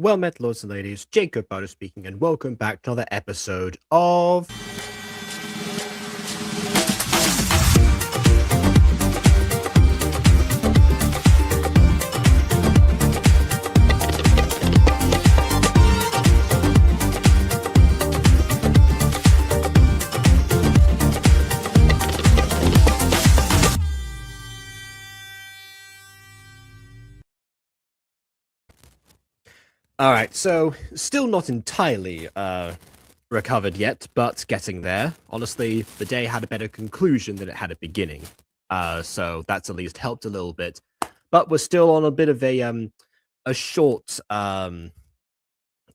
Well met, lords and ladies, Jacob Butter speaking, and welcome back to another episode of... Alright, so still not entirely recovered yet, but getting there. Honestly, the day had a better conclusion than it had a beginning. So that's at least helped a little bit. But we're still on a bit of a short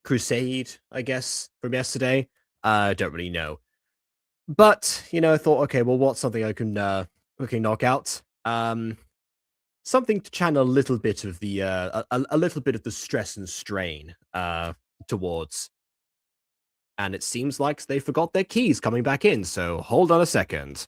crusade, I guess, from yesterday. I don't really know. But, you know, I thought, okay, well, what's something I can knock out? Something to channel a little bit of the a little bit of the stress and strain towards. And it seems like they forgot their keys coming back in, so hold on a second.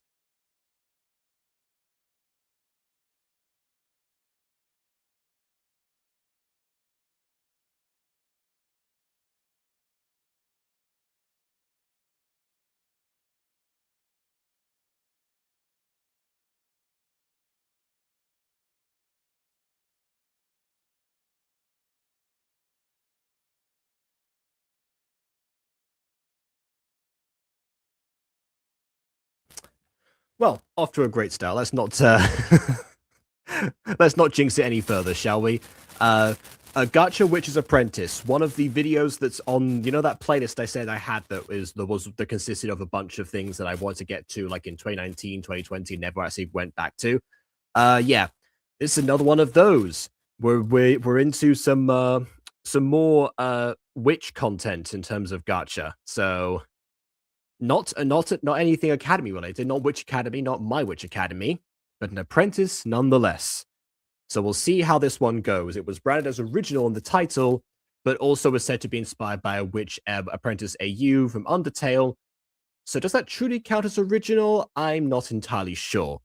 Well, off to a great start. Let's not let's not jinx it any further, shall we? A Gacha Witch's Apprentice, one of the videos that's on, you know, that playlist I said I had that consisted of a bunch of things that I wanted to get to, like in 2019, 2020, never actually went back to. Yeah, it's another one of those. We're into some more witch content in terms of Gacha. So not anything Academy related, not Witch Academy, not My Witch Academy, but an apprentice nonetheless. So we'll see how this one goes. It was branded as original in the title, but also was said to be inspired by a Witch Apprentice AU from Undertale. So does that truly count as original? I'm not entirely sure.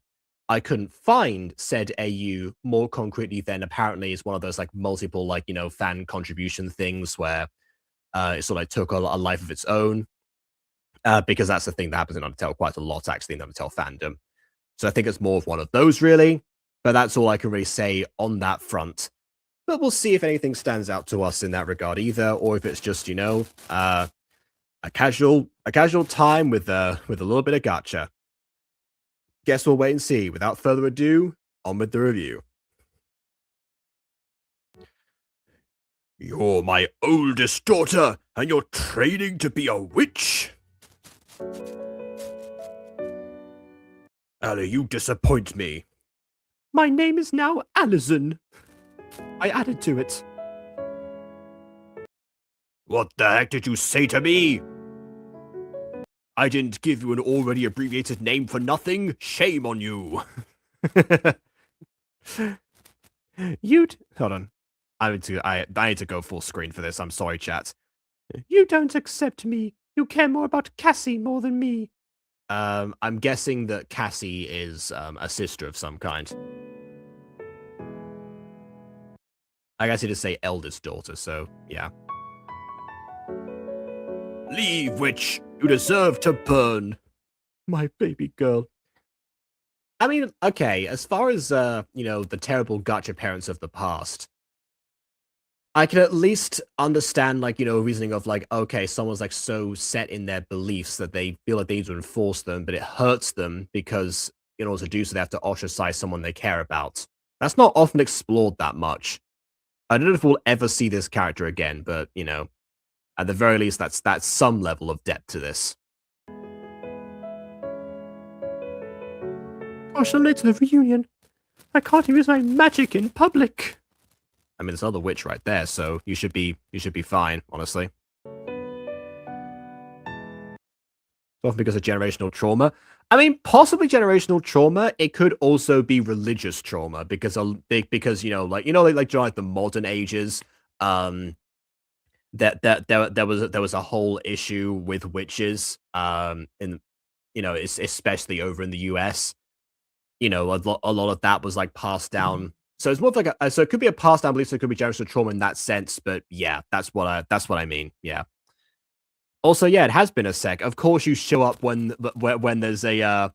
I couldn't find said AU more concretely than apparently it's one of those like multiple like, you know, fan contribution things where it sort of like took a life of its own. Because that's the thing that happens in Undertale quite a lot, actually, in the Undertale fandom. So I think it's more of one of those, really. But that's all I can really say on that front. But we'll see if anything stands out to us in that regard either, or if it's just, you know, a casual time with a little bit of gacha. Guess we'll wait and see. Without further ado, on with the review. You're my oldest daughter, and you're training to be a witch? Allie, you disappoint me. My name is now Allison. I added to it. What the heck did you say to me? I didn't give you an already abbreviated name for nothing. Shame on you. Hold on. I need to go full screen for this. I'm sorry, chat. You don't accept me. You care more about Cassie more than me. I'm guessing that Cassie is a sister of some kind. I guess you just say eldest daughter, so yeah. Leave, witch! You deserve to burn! My baby girl. I mean, okay, as far as, you know, the terrible gacha parents of the past, I can at least understand, like, you know, reasoning of, like, okay, someone's, like, so set in their beliefs that they feel like they need to enforce them, but it hurts them because, in order to do so, they have to ostracize someone they care about. That's not often explored that much. I don't know if we'll ever see this character again, but, you know, at the very least, that's some level of depth to this. Gosh, I'm late to the reunion. I can't use my magic in public. I mean, there's another witch right there, so you should be fine, honestly. Often because of generational trauma. I mean, possibly generational trauma. It could also be religious trauma because you know, like the modern ages, that there was a whole issue with witches, in, you know, especially over in the US. You know, a lot of that was like passed down So it's more of like so it could be a past down belief, so it could be generational trauma in that sense. But yeah, that's what I mean. Yeah. Also, yeah, it has been a sec. Of course, you show up when there's a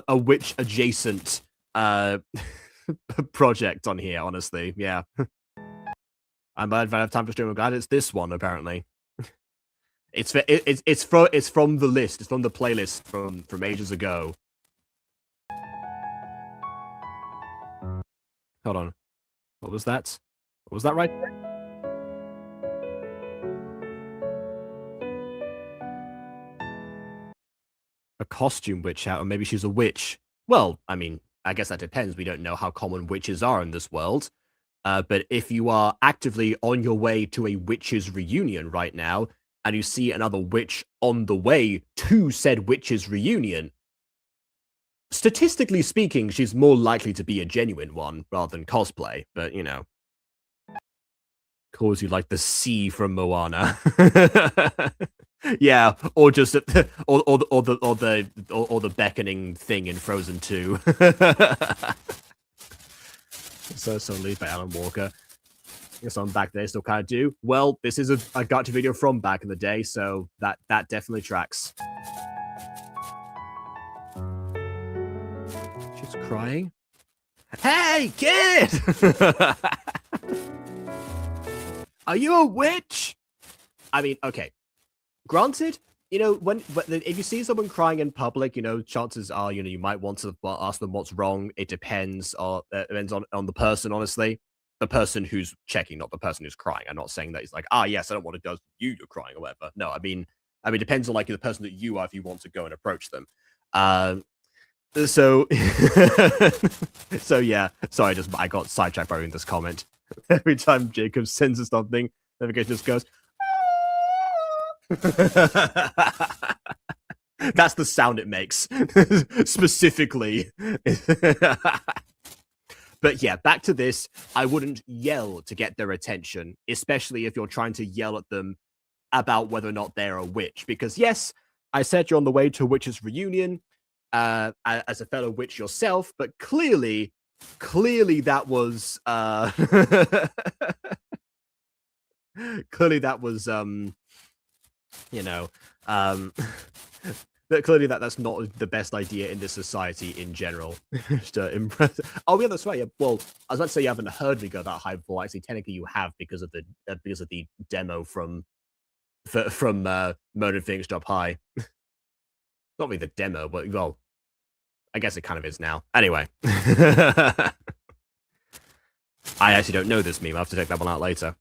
witch adjacent project on here. Honestly, yeah. I might have time for stream. I'm glad it's this one. Apparently, it's from the list. It's from the playlist from ages ago. Hold on. What was that? What was that right there? A costume witch out, or maybe she's a witch. Well, I mean, I guess that depends. We don't know how common witches are in this world. But if you are actively on your way to a witches reunion right now, and you see another witch on the way to said witches reunion, statistically speaking, she's more likely to be a genuine one rather than cosplay. But you know, calls you like the sea from Moana. Yeah, or just or the beckoning thing in Frozen 2. So lead by Alan Walker. Guess I'm back there, still kind of do. Well, this is a Gacha video from back in the day, so that definitely tracks. She's crying. Hey, kid! Are you a witch? I mean, okay. Granted, you know, if you see someone crying in public, you know, chances are, you know, you might want to ask them what's wrong. It depends, depends on the person, honestly. The person who's checking, not the person who's crying. I'm not saying that it's like, yes, I don't want to do you're crying or whatever. No, I mean, it depends on like the person that you are if you want to go and approach them. So, so yeah. Sorry, I got sidetracked by reading this comment. Every time Jacob sends us something, navigation just goes. That's the sound it makes specifically. But yeah, back to this. I wouldn't yell to get their attention, especially if you're trying to yell at them about whether or not they're a witch. Because yes, I said you're on the way to a witch's reunion as a fellow witch yourself, but clearly that was clearly that was you know, but clearly that's not the best idea in this society in general. Just to impress. Oh yeah, that's right. Yeah. Well, I was about to say you haven't heard me go that high before. Actually, technically you have because of the demo from Murdered Phoenix Drop High. Not really the demo, but well, I guess it kind of is now. Anyway, I actually don't know this meme. I'll have to check that one out later.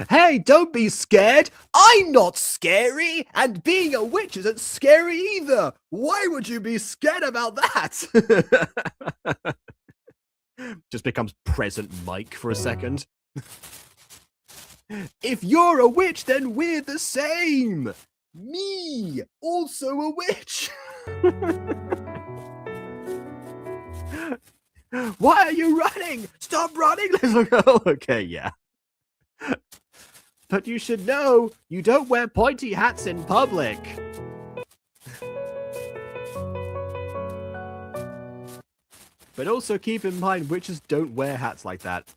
Hey, don't be scared! I'm not scary! And being a witch isn't scary either! Why would you be scared about that? Just becomes present Mike for a second. If you're a witch, then we're the same! Me! Also a witch! Why are you running? Stop running, little girl! Okay, yeah. But you should know, you don't wear pointy hats in public. But also keep in mind, witches don't wear hats like that.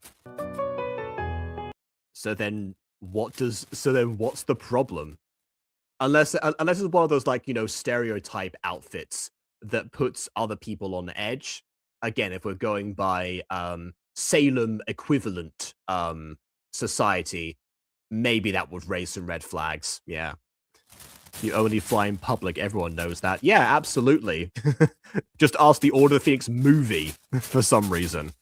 So then what's the problem? Unless it's one of those, like, you know, stereotype outfits that puts other people on edge. Again, if we're going by Salem equivalent society, maybe that would raise some red flags. Yeah. You only fly in public, everyone knows that. Yeah, absolutely. Just ask the Order of the Phoenix movie for some reason.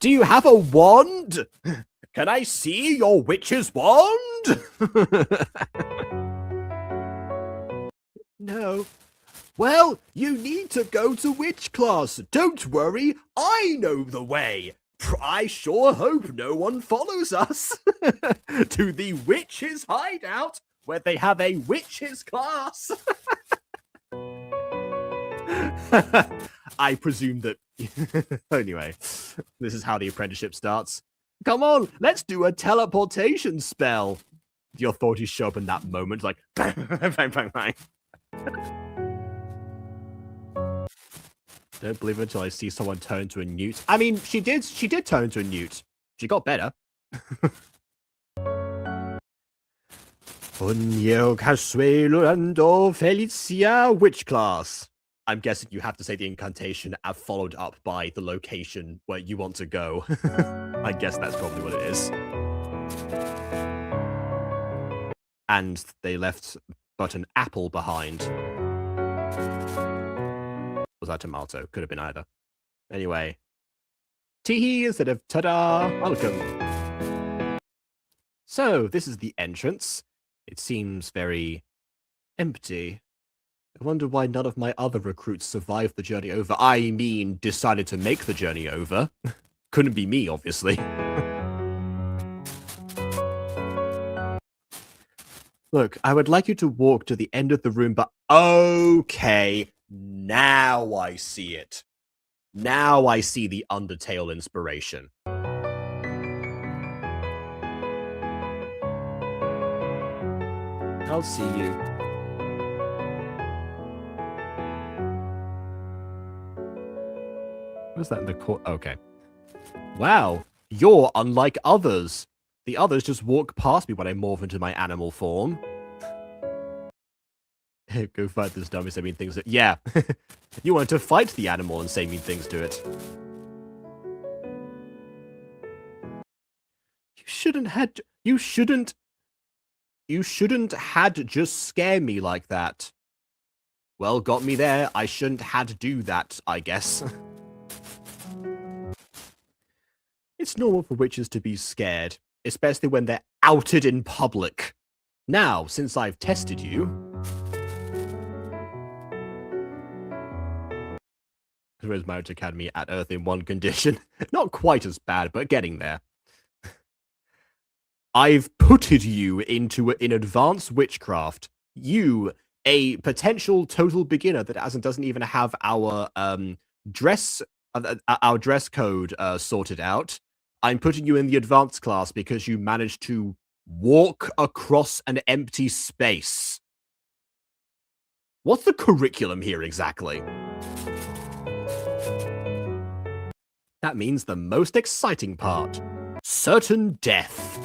Do you have a wand? Can I see your witch's wand? No. Well, you need to go to witch class. Don't worry, I know the way. I sure hope no one follows us to the witches' hideout where they have a witches' class. I presume that... Anyway, this is how the apprenticeship starts. Come on, let's do a teleportation spell. The authorities show up in that moment, like... bang, bang, bang, bang. Don't believe it until I see someone turn into a newt. I mean, she did turn into a newt. She got better. Unio Casuelando Felicia Witch Class. I'm guessing you have to say the incantation followed up by the location where you want to go. I guess that's probably what it is. And they left but an apple behind. Was that tomato? Could have been either. Anyway. Teehee instead of ta-da! Welcome. So, this is the entrance. It seems very empty. I wonder why none of my other recruits survived the journey over. I mean, decided to make the journey over. Couldn't be me, obviously. Look, I would like you to walk to the end of the room, but okay, now I see it. Now I see the Undertale inspiration. I'll see you. What's that in the court? Okay. Wow, you're unlike others. The others just walk past me when I morph into my animal form. Go fight this dummy, say mean things to it. Yeah. You wanted to fight the animal and say mean things to it. You shouldn't had just scare me like that. Well, got me there. I shouldn't had do that, I guess. It's normal for witches to be scared, especially when they're outed in public. Now, since I've tested you... Where's Marriage Academy at Earth in one condition? Not quite as bad, but getting there. I've putted you into in advanced witchcraft. You, a potential total beginner that doesn't even have our dress code sorted out. I'm putting you in the advanced class because you managed to walk across an empty space. What's the curriculum here exactly? That means the most exciting part. Certain death.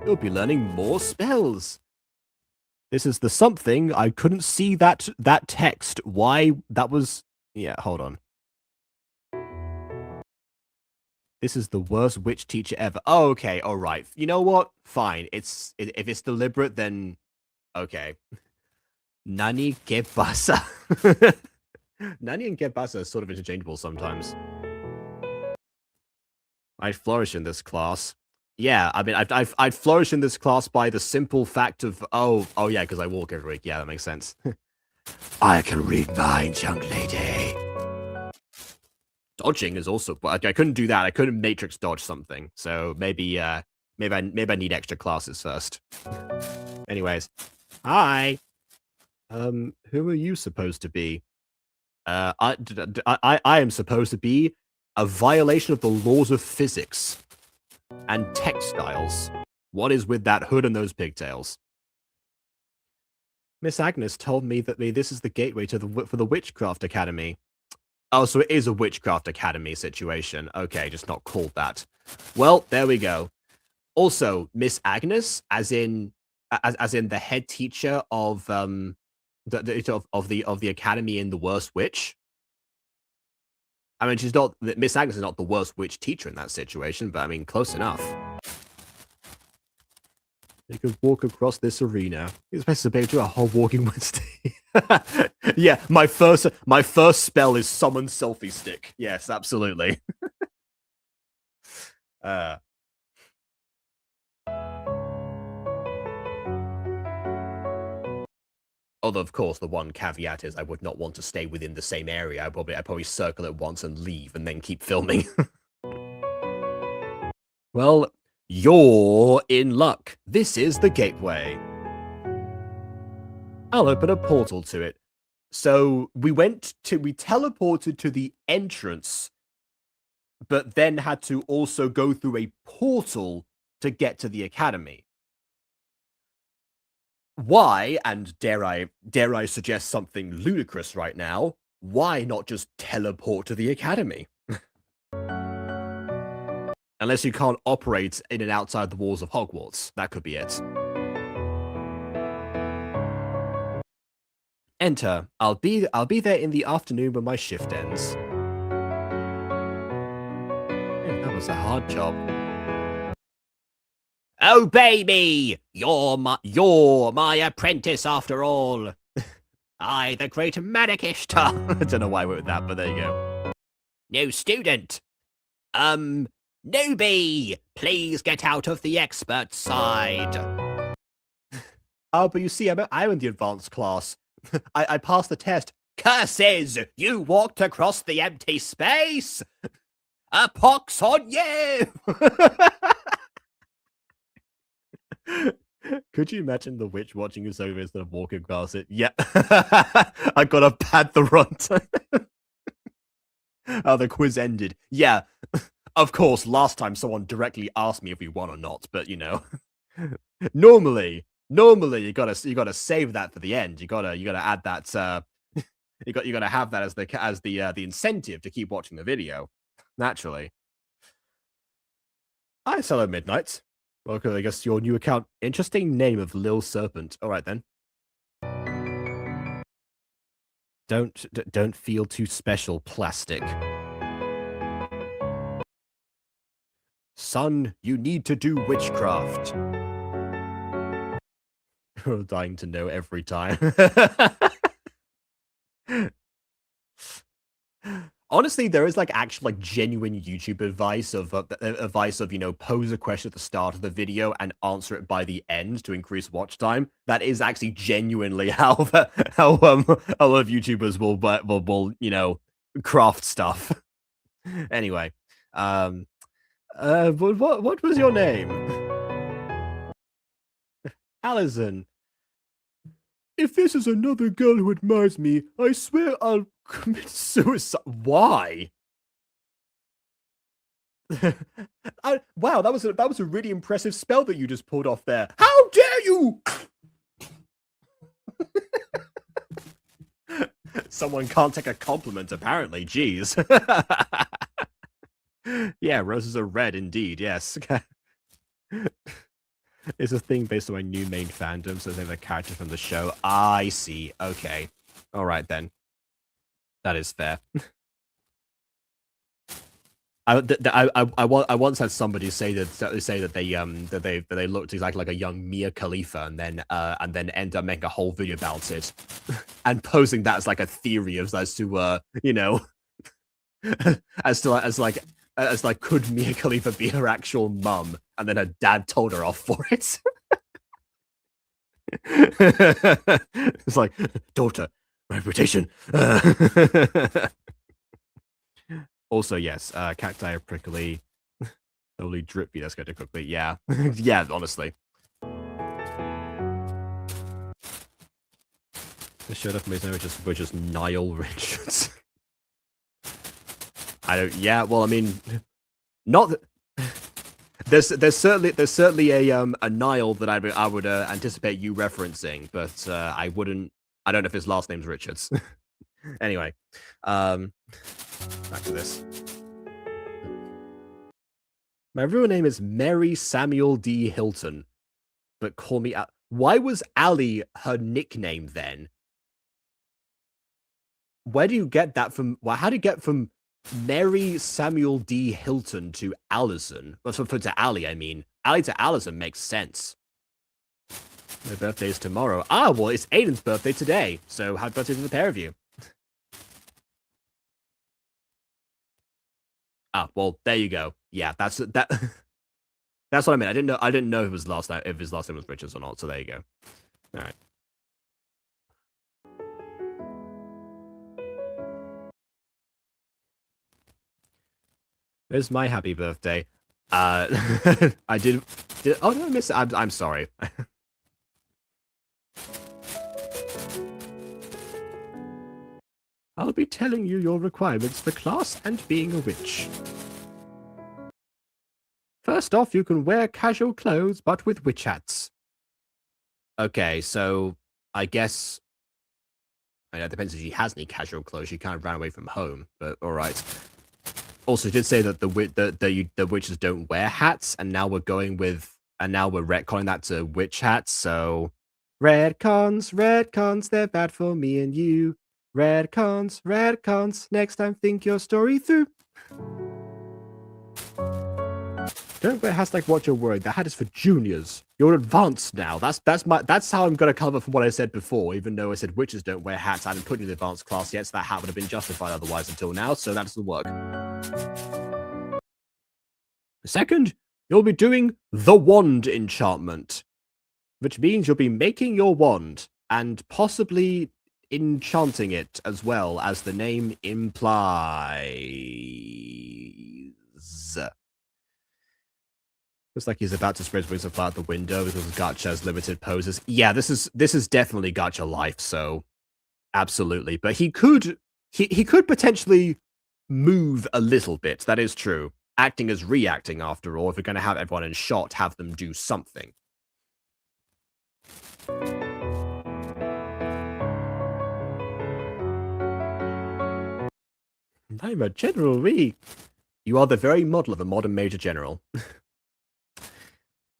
You'll be learning more spells. This is the something. I couldn't see that text. Why that was... Yeah, hold on. This is the worst witch teacher ever. Oh, okay, alright. You know what? Fine. If it's deliberate, then... Okay. Nani que pasa? Nani and que pasa are sort of interchangeable sometimes. I flourish in this class. Yeah, I mean, I'd flourish in this class by the simple fact of... Oh yeah, because I walk every week. Yeah, that makes sense. I can read minds, young lady. Dodging is also... I couldn't do that. I couldn't matrix dodge something. So maybe I need extra classes first. Anyways. Hi. Who are you supposed to be? I am supposed to be a violation of the laws of physics and textiles. What is with that hood and those pigtails? Miss Agnes told me that this is the gateway to for the Witchcraft Academy. Oh, so it is a Witchcraft Academy situation. Okay, just not called that. Well, there we go. Also, Miss Agnes, as in the head teacher of the academy in The Worst Witch. I mean, Miss Agnes is not the worst witch teacher in that situation, but I mean, close enough. They could walk across this arena. You're supposed to be able to do a whole walking Wednesday. Yeah, my first spell is summon selfie stick. Yes, absolutely. Although, of course, the one caveat is I would not want to stay within the same area. I'd probably circle it once and leave and then keep filming. Well, you're in luck. This is the gateway. I'll open a portal to it. So we teleported to the entrance, but then had to also go through a portal to get to the academy. Why, and dare I suggest something ludicrous right now, why not just teleport to the academy? Unless you can't operate in and outside the walls of Hogwarts. That could be it. Enter. I'll be there in the afternoon when my shift ends. Yeah, that was a hard job. Obey me! You're my apprentice after all. I, the great Manic Ishtar. I don't know why I went with that, but there you go. No student. Newbie, please get out of the expert side. Oh, but you see, I'm in the advanced class. I passed the test. Curses! You walked across the empty space! A pox on you! Could you imagine the witch watching us over instead of walking across it? Yeah. I gotta pad the runtime. Oh, the quiz ended. Yeah. Of course, last time someone directly asked me if we won or not, but you know. Normally you gotta save that for the end. You gotta add that you gotta have that as the incentive to keep watching the video. Naturally. Hi, Hello Midnight. Welcome, I guess, to your new account. Interesting name of Lil Serpent. Alright then. Don't feel too special, plastic. Son, you need to do witchcraft. We're dying to know every time. Honestly, there is like actual like genuine YouTube advice of you know, pose a question at the start of the video and answer it by the end to increase watch time. That is actually genuinely how a lot of YouTubers will you know, craft stuff. Anyway, what was your name? Allison. If this is another girl who admires me, I swear I'll commit suicide. Why? Wow, that was a really impressive spell that you just pulled off there. How dare you! Someone can't take a compliment, apparently. Jeez. Yeah, roses are red indeed. Yes. It's a thing based on my new main fandom, so they're the character from the show. I see. Okay. All right then. That is fair. I once had somebody say that they looked exactly like a young Mia Khalifa, and then end up making a whole video about it, and posing that as like a theory as to you know, as like could Mia Khalifa be her actual mum, and then her dad told her off for it. It's like, daughter, reputation. Also, yes, cacti are prickly. Totally drippy. Let's go to quickly. Yeah, yeah. Honestly, the showed up amazing, which is Niall Richards. I don't. Yeah. Well, I mean, not. There's certainly a Niall that I would anticipate you referencing, but I wouldn't. I don't know if his last name's Richards. Anyway, back to this. My real name is Mary Samuel D. Hilton, but call me. Why was Ali her nickname then? Where do you get that from? Well, how do you get from Mary Samuel D. Hilton to Allison? Well, to Ali, I mean. Ali to Allison makes sense. My birthday is tomorrow. Ah, well, it's Aiden's birthday today, so happy birthday to the pair of you. Ah, well, there you go. Yeah, that's that. That's what I meant. I didn't know if his last name was Richards or not. So there you go. All right. There's my happy birthday. I did. Oh, did I miss it? I'm sorry. I'll be telling you your requirements for class and being a witch. First off, you can wear casual clothes, but with witch hats. Okay, so I guess I know it depends if she has any casual clothes. She kind of ran away from home, but all right. Also, did say that the witches don't wear hats, and now we're retconning that to witch hats. So, redcons, they're bad for me and you. Redcons, next time think your story through. Don't wear hats like what you're wearing. The hat is for juniors. You're advanced now. That's how I'm gonna cover from what I said before. Even though I said witches don't wear hats, I haven't put you in the advanced class yet, so that hat would have been justified otherwise until now. So that doesn't work. Second, you'll be doing the wand enchantment, which means you'll be making your wand and possibly enchanting it as well, as the name implies. Looks like he's about to spread his wings and fly out the window because Gacha has limited poses. Yeah, this is definitely Gacha life, so absolutely. But he could potentially move a little bit. That is true. Acting as reacting, after all. If you're going to have everyone in shot, have them do something. I'm a General Ree. You are the very model of a modern Major General.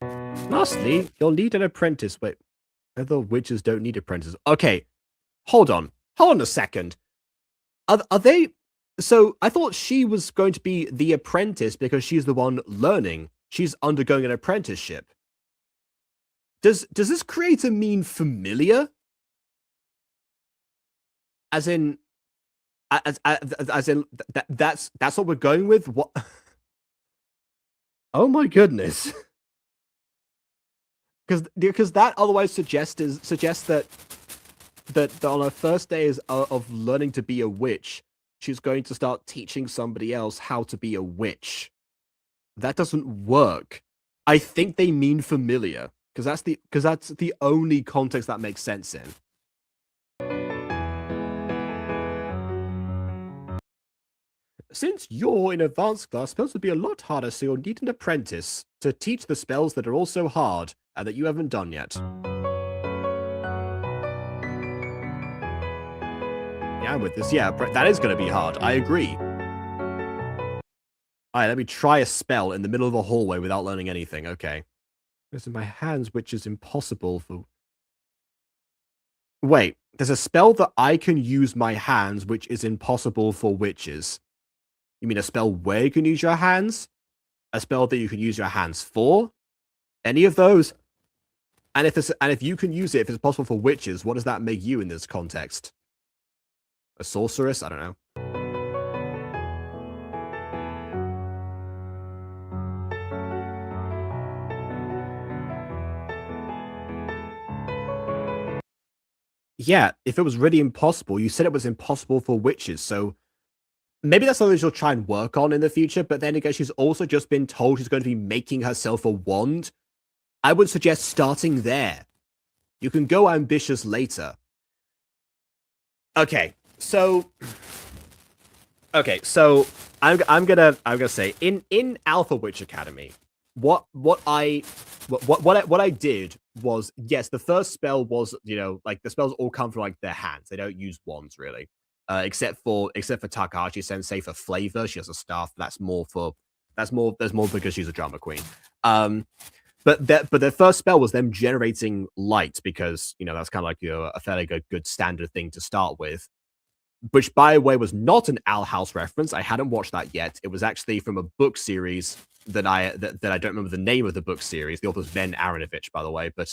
Lastly, you'll need an apprentice. Wait, other witches don't need apprentices. Okay, hold on a second. Are they? So I thought she was going to be the apprentice because she's the one learning. She's undergoing an apprenticeship. Does this creator mean familiar? As in that's what we're going with? What? Oh my goodness. Because that otherwise suggests that on her first day of learning to be a witch, she's going to start teaching somebody else how to be a witch. That doesn't work. I think they mean familiar, because that's the only context that makes sense in. Since you're in advanced class, spells would be a lot harder, so you'll need an apprentice to teach the spells that are also hard and that you haven't done yet. Yeah, I'm with this. Yeah, that is going to be hard. I agree. Alright, let me try a spell in the middle of a hallway without learning anything. Okay. This in my hands, which is impossible for... Wait, there's a spell that I can use my hands, which is impossible for witches. You mean a spell where you can use your hands? A spell that you can use your hands for? Any of those? And if you can use it, if it's possible for witches, what does that make you in this context? A sorceress? I don't know. Yeah, if it was really impossible, you said it was impossible for witches, so maybe that's something she'll try and work on in the future, but then again, she's also just been told she's going to be making herself a wand. I would suggest starting there. You can go ambitious later. Okay, so I'm gonna say in Alpha Witch Academy, what I did was, yes, the first spell was, like the spells all come from like their hands. They don't use wands really. Except for Takahashi Sensei for flavor. She has a staff that's more because she's a drama queen. But their first spell was them generating light, because that's kind of like a fairly good standard thing to start with. Which, by the way, was not an Owl House reference. I hadn't watched that yet. It was actually from a book series that I don't remember the name of the book series. The author was Ben Aronovich, by the way. But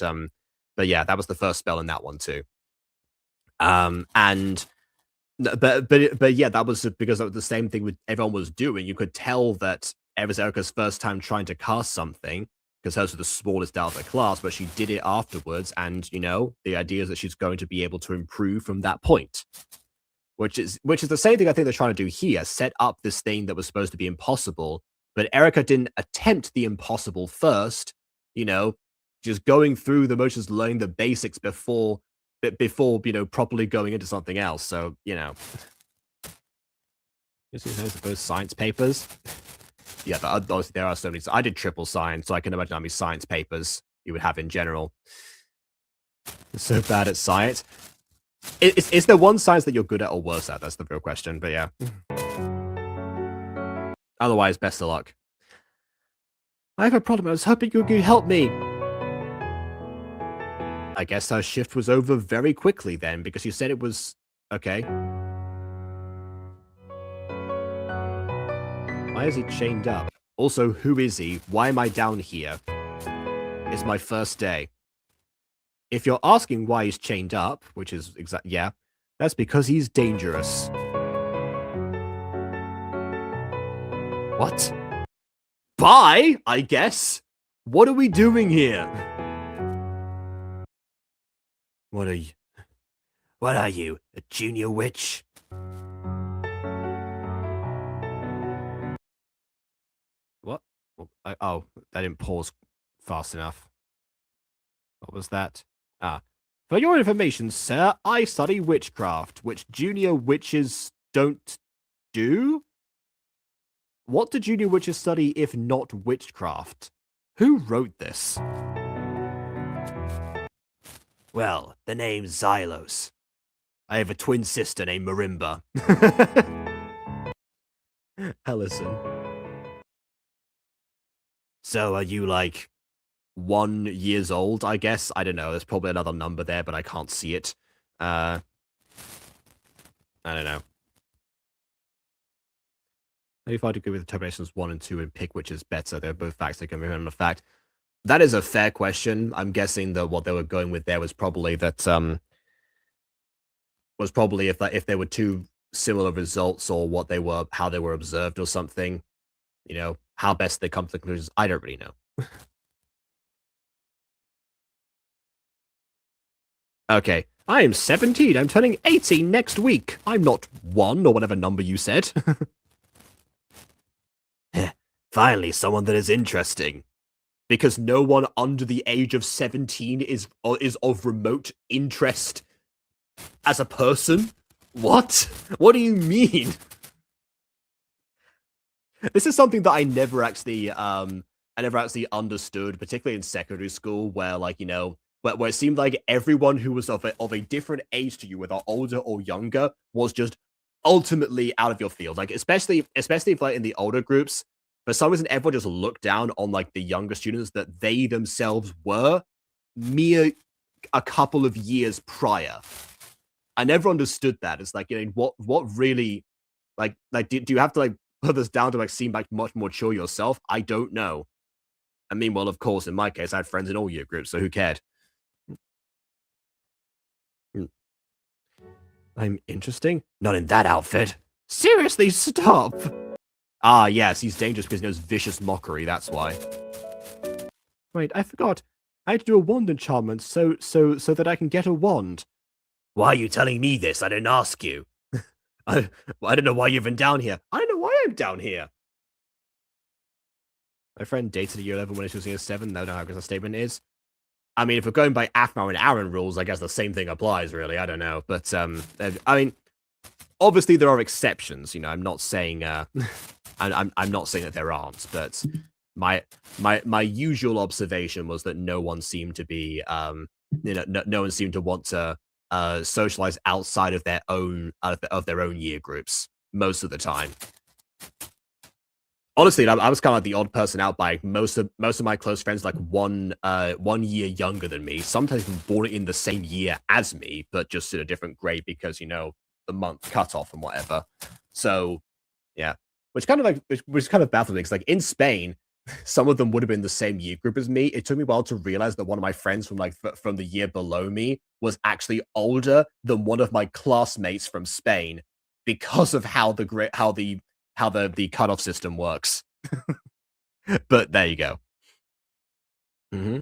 yeah, that was the first spell in that one too. But yeah, that was because that was the same thing everyone was doing. You could tell that it was Erica's first time trying to cast something, because hers was the smallest out of the class, but she did it afterwards, and the idea is that she's going to be able to improve from that point. Which is the same thing I think they're trying to do here, set up this thing that was supposed to be impossible, but Erica didn't attempt the impossible first, just going through the motions, learning the basics before properly going into something else. So, those science papers. Yeah, but there are so many. I did triple science, so I can imagine how many science papers you would have in general. I'm so bad at science. Is there one science that you're good at or worse at? That's the real question, but yeah. Otherwise, best of luck. I have a problem. I was hoping you could help me. I guess our shift was over very quickly then, because you said it was... Okay. Why is he chained up? Also, who is he? Why am I down here? It's my first day. If you're asking why he's chained up, which is yeah, that's because he's dangerous. What? Bye, I guess? What are we doing here? What are you? What are you, a junior witch? What? Oh, I didn't pause fast enough. What was that? Ah. For your information, sir, I study witchcraft, which junior witches don't do? What do junior witches study if not witchcraft? Who wrote this? Well, the name's Xylos. I have a twin sister named Marimba. Ellison. So are you like 1 years old, I guess? I don't know. There's probably another number there, but I can't see it. I don't know. Maybe if I'd agree with determinations 1 and 2 and pick which is better, they're both facts that can be on the fact. That is a fair question. I'm guessing that what they were going with there was probably that if there were two similar results or what they were, how they were observed or something, you know, how best they come to the conclusions. I don't really know. Okay, I am 17. I'm turning 18 next week. I'm not 1 or whatever number you said. Finally, someone that is interesting. Because no one under the age of 17 is of remote interest as a person? What? What do you mean? This is something that I never actually understood, particularly in secondary school, where like, you know, where it seemed like everyone who was of a different age to you, whether older or younger, was just ultimately out of your field. Like, especially if like in the older groups, for some reason, everyone just looked down on like the younger students that they themselves were mere a couple of years prior. I never understood that. It's like, you know, what really, like do you have to like put this down to like seem like much more mature yourself? I don't know. I mean, well, of course, in my case, I had friends in all year groups, so who cared? I'm interesting? Not in that outfit. Seriously, stop! Ah, yes, he's dangerous because he knows vicious mockery, that's why. Wait, I forgot. I had to do a wand enchantment so that I can get a wand. Why are you telling me this? I didn't ask you. I don't know why you've been down here. I don't know why I'm down here. My friend dated a year 11 when she was year 7. No, how good the statement is. I mean, if we're going by Aphmar and Aaron rules, I guess the same thing applies, really. I don't know. But, I mean, obviously there are exceptions. You know, I'm not saying, I'm not saying that there aren't, but my usual observation was that no one seemed to be, you know, no one seemed to want to socialize outside of their own year groups most of the time. Honestly, I was kind of like the odd person out by most of my close friends, like 1 year younger than me. Sometimes even born in the same year as me, but just in a different grade because, you know, the month cutoff and whatever. So, yeah, which kind of baffled me because, like, in Spain, some of them would have been the same year group as me. It took me a while to realize that one of my friends from from the year below me was actually older than one of my classmates from Spain because of how the cutoff system works. But there you go. Mm-hmm.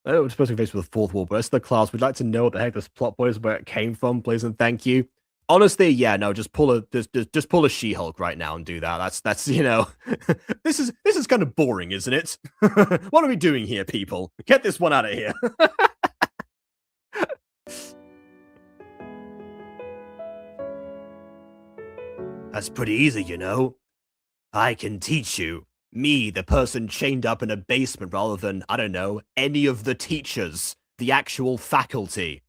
I was supposed to face with the fourth wall, but rest of the class, we'd like to know what the heck this plot point is, where it came from, please and thank you. Honestly, yeah, no, just pull a She-Hulk right now and do that. That's you know, this is kind of boring, isn't it? What are we doing here, people? Get this one out of here. That's pretty easy, you know. I can teach you. Me, the person chained up in a basement rather than, I don't know, any of the teachers, the actual faculty.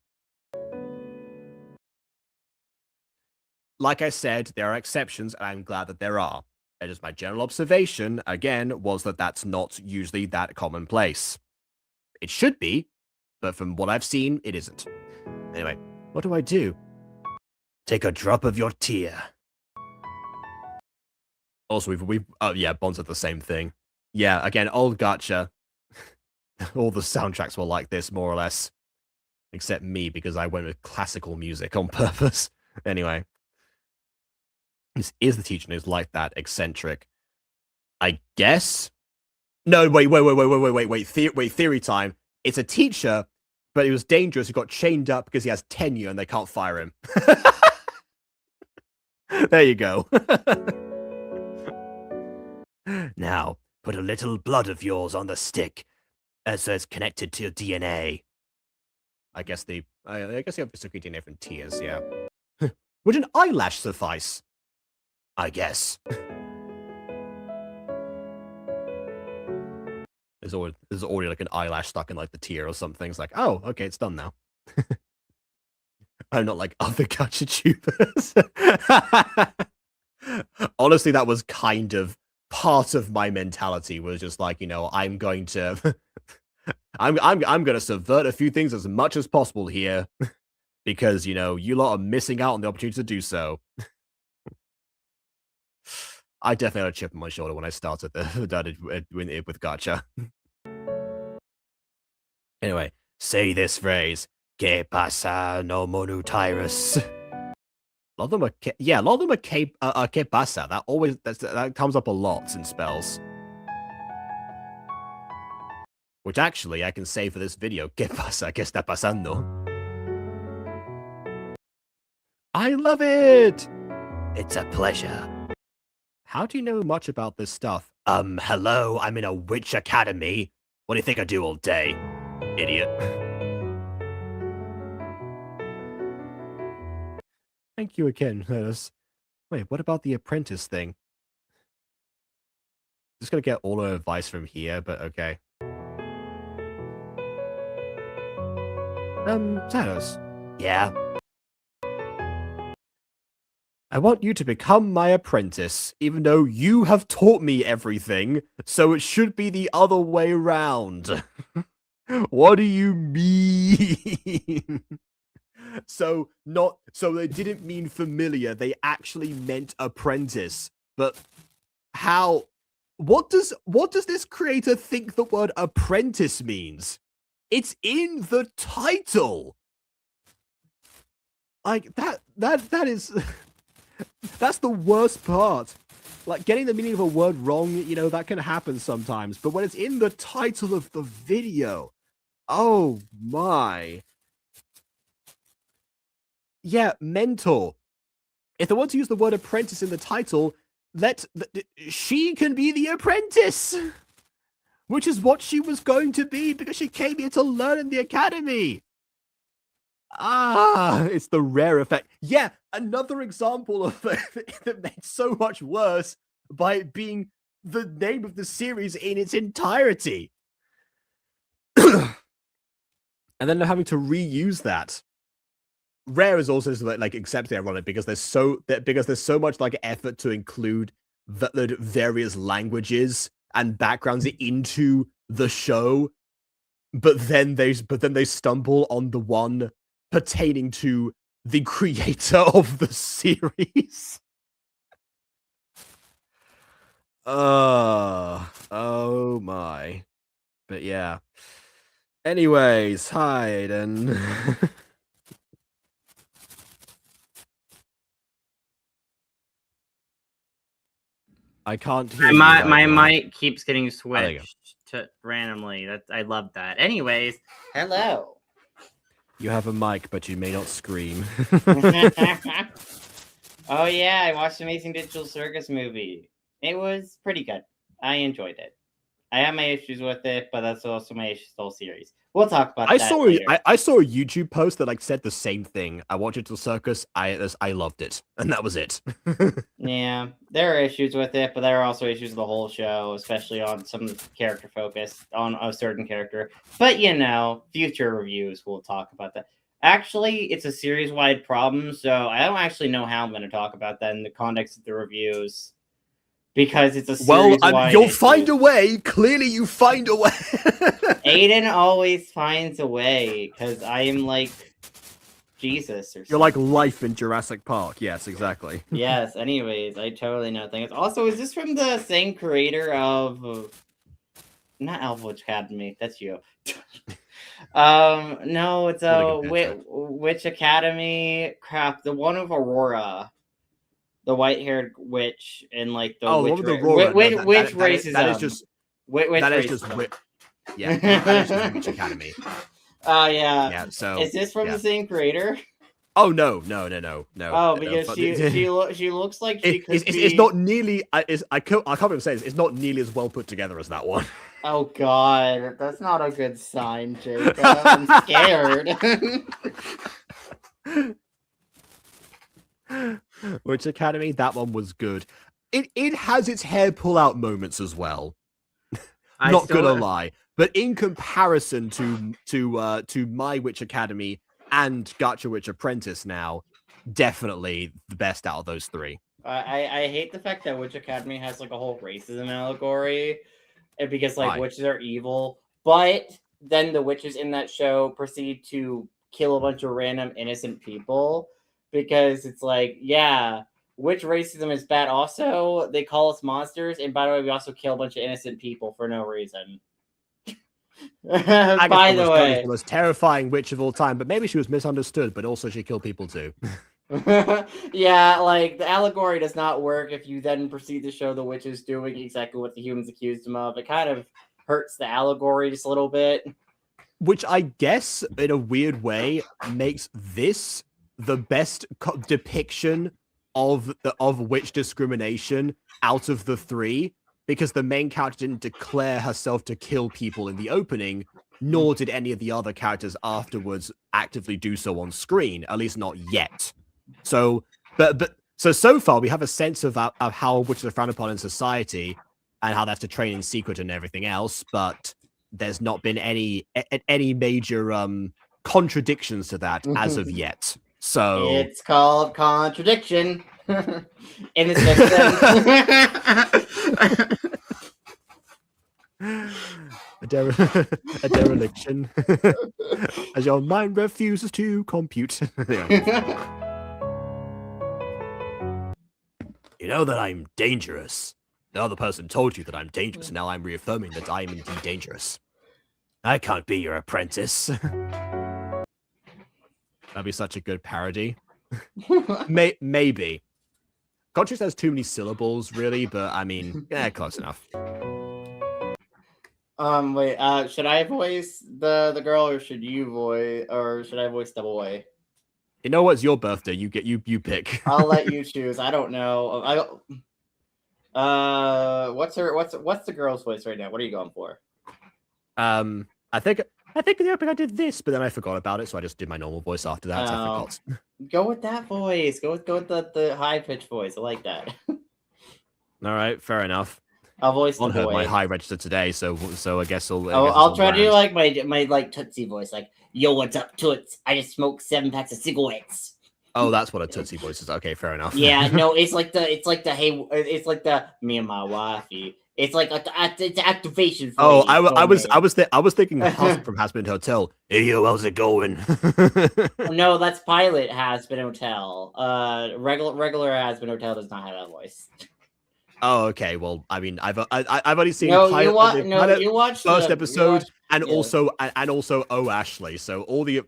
like I said, there are exceptions, and I'm glad that there are. It is my general observation, again, was that that's not usually that commonplace. It should be, but from what I've seen, it isn't. Anyway, what do I do? Take a drop of your tear. Also, yeah, Bond said the same thing. Yeah, again, old Gacha. All the soundtracks were like this, more or less. Except me, because I went with classical music on purpose. Anyway. This is the teacher who's like that, eccentric. I guess? No, wait, theory time. It's a teacher, but he was dangerous. He got chained up because he has tenure and they can't fire him. There you go. Now, put a little blood of yours on the stick, so it's connected to your DNA. I guess you have the secret DNA from tears, yeah. Would an eyelash suffice? I guess. There's already like an eyelash stuck in like the tear or something. It's like, oh, okay, it's done now. I'm not like other gacha tubers. Honestly, that was kind of part of my mentality. Was just like, I'm going to, I'm going to subvert a few things as much as possible here, because you lot are missing out on the opportunity to do so. I definitely had a chip on my shoulder when I started with Gacha. Anyway, say this phrase. Que pasa no monu tyrus. A lot of them are que pasa. That comes up a lot in spells. Which actually I can say for this video. Que pasa, que está pasando. I love it! It's a pleasure. How do you know much about this stuff? Hello, I'm in a witch academy. What do you think I do all day? Idiot. Thank you again, Wait, what about the apprentice thing? Just gonna get all the advice from here, but okay. Thanos. Yeah? I want you to become my apprentice, even though you have taught me everything, so it should be the other way around. What do you mean? So they didn't mean familiar, they actually meant apprentice. But how? What does this creator think the word apprentice means? It's in the title. Like that is that's the worst part. Like, getting the meaning of a word wrong, that can happen sometimes. But when it's in the title of the video, oh my. Yeah, mentor. If they want to use the word apprentice in the title, she can be the apprentice. Which is what she was going to be, because she came here to learn in the academy. It's the rare effect. Yeah, another example of that made so much worse by it being the name of the series in its entirety. And then they're having to reuse that. Rare is also like exceptionally ironic because there's so much like effort to include the various languages and backgrounds into the show, but then they stumble on the one pertaining to the creator of the series. Oh my. But yeah. Anyways, hide and I can't hear my mic keeps getting switched to randomly. I love that. Anyways, hello. You have a mic, but you may not scream. Oh yeah, I watched Amazing Digital Circus movie. It was pretty good. I enjoyed it. I have my issues with it, but that's also my issues with the whole series. We'll talk about that later. I saw a YouTube post that said the same thing. I watched Digital Circus. I loved it, and that was it. Yeah, there are issues with it, but there are also issues with the whole show, especially on some of the character focus on a certain character. But future reviews we'll talk about that. Actually, it's a series-wide problem, so I don't actually know how I'm going to talk about that in the context of the reviews. Because it's a series-wide you'll find a way. Clearly, you find a way. Aiden always finds a way, because I am like Jesus or something. You're like life in Jurassic Park. Yes, exactly. Yes, anyways, I totally know things. Also, is this from the same creator of... Not Alpha Witch Academy, that's you. No, it's a Witch Academy. Crap, the one of Aurora. The white-haired witch and like the witch racism. That is just yeah, that is just Witch Academy. Oh yeah. Yeah. So is this from the same creator? Oh no. Oh, because she looks like she could be... It's not nearly. I can't even say this. It's not nearly as well put together as that one. Oh God, that's not a good sign, Jacob. I'm scared. Witch Academy, that one was good. It has its hair pull out moments as well. Not gonna lie, but in comparison to My Witch Academy and Gacha Witch Apprentice, now definitely the best out of those three. I hate the fact that Witch Academy has like a whole racism allegory, because like witches are evil, but then the witches in that show proceed to kill a bunch of random innocent people. Because it's like, yeah, witch racism is bad. Also, they call us monsters. And by the way, we also kill a bunch of innocent people for no reason. By the way, the most terrifying witch of all time. But maybe she was misunderstood, but also she killed people too. Yeah, like, the allegory does not work if you then proceed to show the witches doing exactly what the humans accused them of. It kind of hurts the allegory just a little bit. Which I guess, in a weird way, makes this the best depiction of witch discrimination out of the three, because the main character didn't declare herself to kill people in the opening, nor did any of the other characters afterwards actively do so on screen, at least not yet. So, so far we have a sense of how witches are frowned upon in society and how that's to train in secret and everything else, but there's not been any major contradictions to that as of yet. So it's called contradiction in this a dereliction as your mind refuses to compute. You know that I'm dangerous. The other person told you that I'm dangerous, and now I'm reaffirming that I am indeed dangerous. I can't be your apprentice. That'd be such a good parody. Maybe. Contrast has too many syllables, really, but I mean, yeah, close enough. Wait, should I voice the girl, or should you voice, or should I voice the boy? You know what's your birthday? You pick. I'll let you choose. I don't know. What's the girl's voice right now? What are you going for? I think in the opening I did this, but then I forgot about it, so I just did my normal voice after that. So I forgot. Go with that voice. Go with the high pitched voice. I like that. All right, fair enough. I'll voice the boy. My high register today, so I guess I'll try to do like my like Tootsie voice, like, yo, what's up, Toots? I just smoked 7 packs of cigarettes. Oh, that's what a Tootsie voice is. Okay, fair enough. Yeah, no, it's like the hey, it's like the me and my wifey. It's like it's activation. Oh, I was thinking Husk from Has Been Hotel. Hey, yo, how's it going? No, that's Pilot Has Been Hotel. Regular Has Been Hotel does not have that voice. Oh, okay. Well, I mean, I've only seen you watched first episode, and also O Ashley. So all the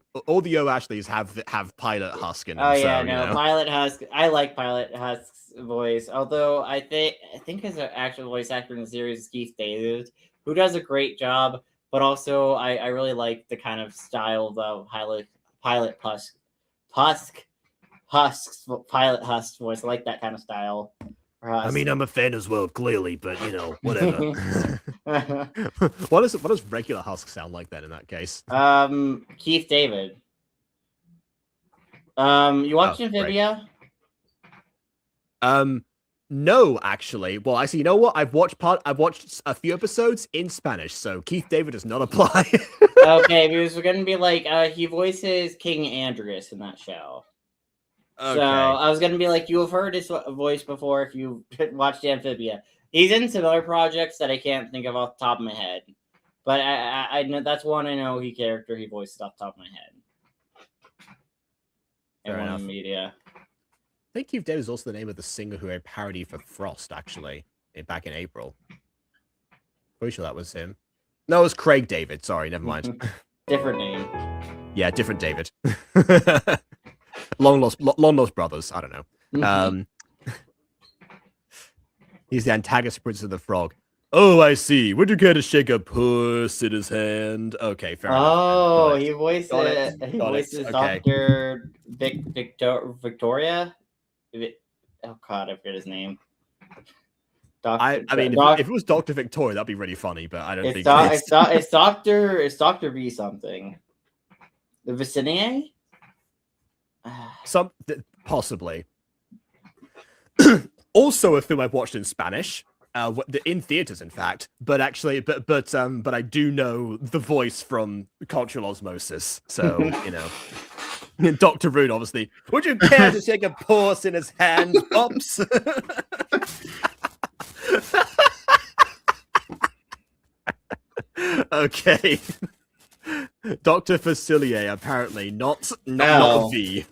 O Ashleys have Pilot Husk in them. Oh yeah, so, Pilot Husk. I like Pilot Husk's voice, although I think his actual voice actor in the series is Keith David, who does a great job. But also, I really like the kind of style of Pilot Husk's voice. I like that kind of style. I mean, I'm a fan as well, clearly, but you know, whatever. What does regular Husk sound like then in that case? Keith David. You watched Amphibia? No, actually. Well, actually, you know what? I've watched a few episodes in Spanish, so Keith David does not apply. Okay, because we're gonna be like, he voices King Andreas in that show. Okay. So I was gonna be like, you have heard his voice before if you watched Amphibia. He's in some other projects that I can't think of off the top of my head, but I know that's one I know he voices off the top of my head. Fair enough. Media. I think Keith David is also the name of the singer who had a parody for Frost, actually, back in April. Pretty sure that was him. No, it was Craig David. Sorry, never mind. Different name. Yeah, different David. long lost brothers. I don't know. He's the antagonist, Prince of the Frog. Oh, I see. Would you care to shake a puss in his hand? Okay, fair enough. Oh, he voices Dr. Victoria. Oh God, I forget his name. I mean, if it was Dr. Victoria, that'd be really funny, but I don't think it's Dr. V something. The Vicinier? Possibly. Also, a film I've watched in Spanish, in theaters, in fact. But actually, but I do know the voice from Cultural Osmosis, so you know. Dr. Rude, obviously. Would you care to shake a puss in his hand, Pops? Okay. Dr. Facilier, apparently not V.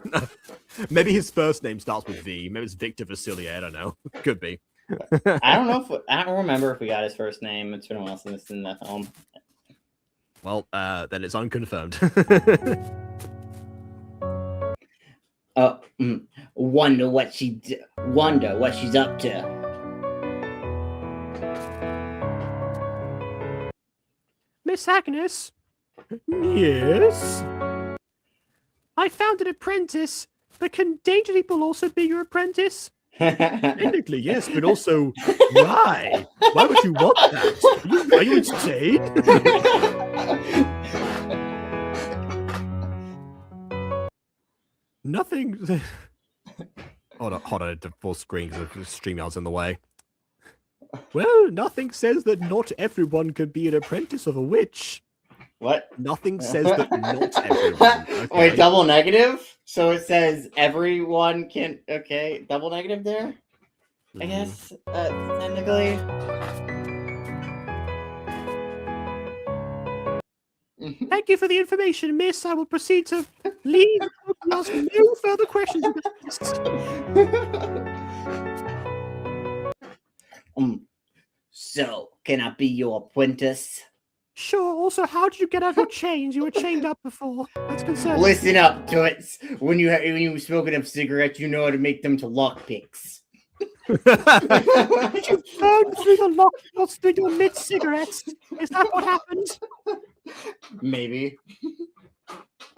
Maybe his first name starts with V. Maybe it's Victor Facilier. I don't know. Could be. I don't remember if we got his first name. It's been a while since it's in the film. Well, then it's unconfirmed. Wonder what she's up to. Miss Agnes? Yes? I found an apprentice, but can danger people also be your apprentice? Technically, yes, but also, why? Why would you want that? Are you insane? Nothing. Hold on, the full screen because the StreamYard's in the way. Well, nothing says that not everyone can be an apprentice of a witch. What? Nothing says that not everyone. Okay. Wait, double negative? So it says everyone can. Okay, double negative there? I guess, technically. Thank you for the information, miss. I will proceed to leave and ask no further questions. So, can I be your apprentice? Sure. Also, how did you get out of your chains? You were chained up before. That's concerning. Listen up, Toots. When you smoking up cigarettes, you know how to make them to lockpicks. Did you burn through the lockpicks through your mid-cigarettes? Is that what happened? Maybe.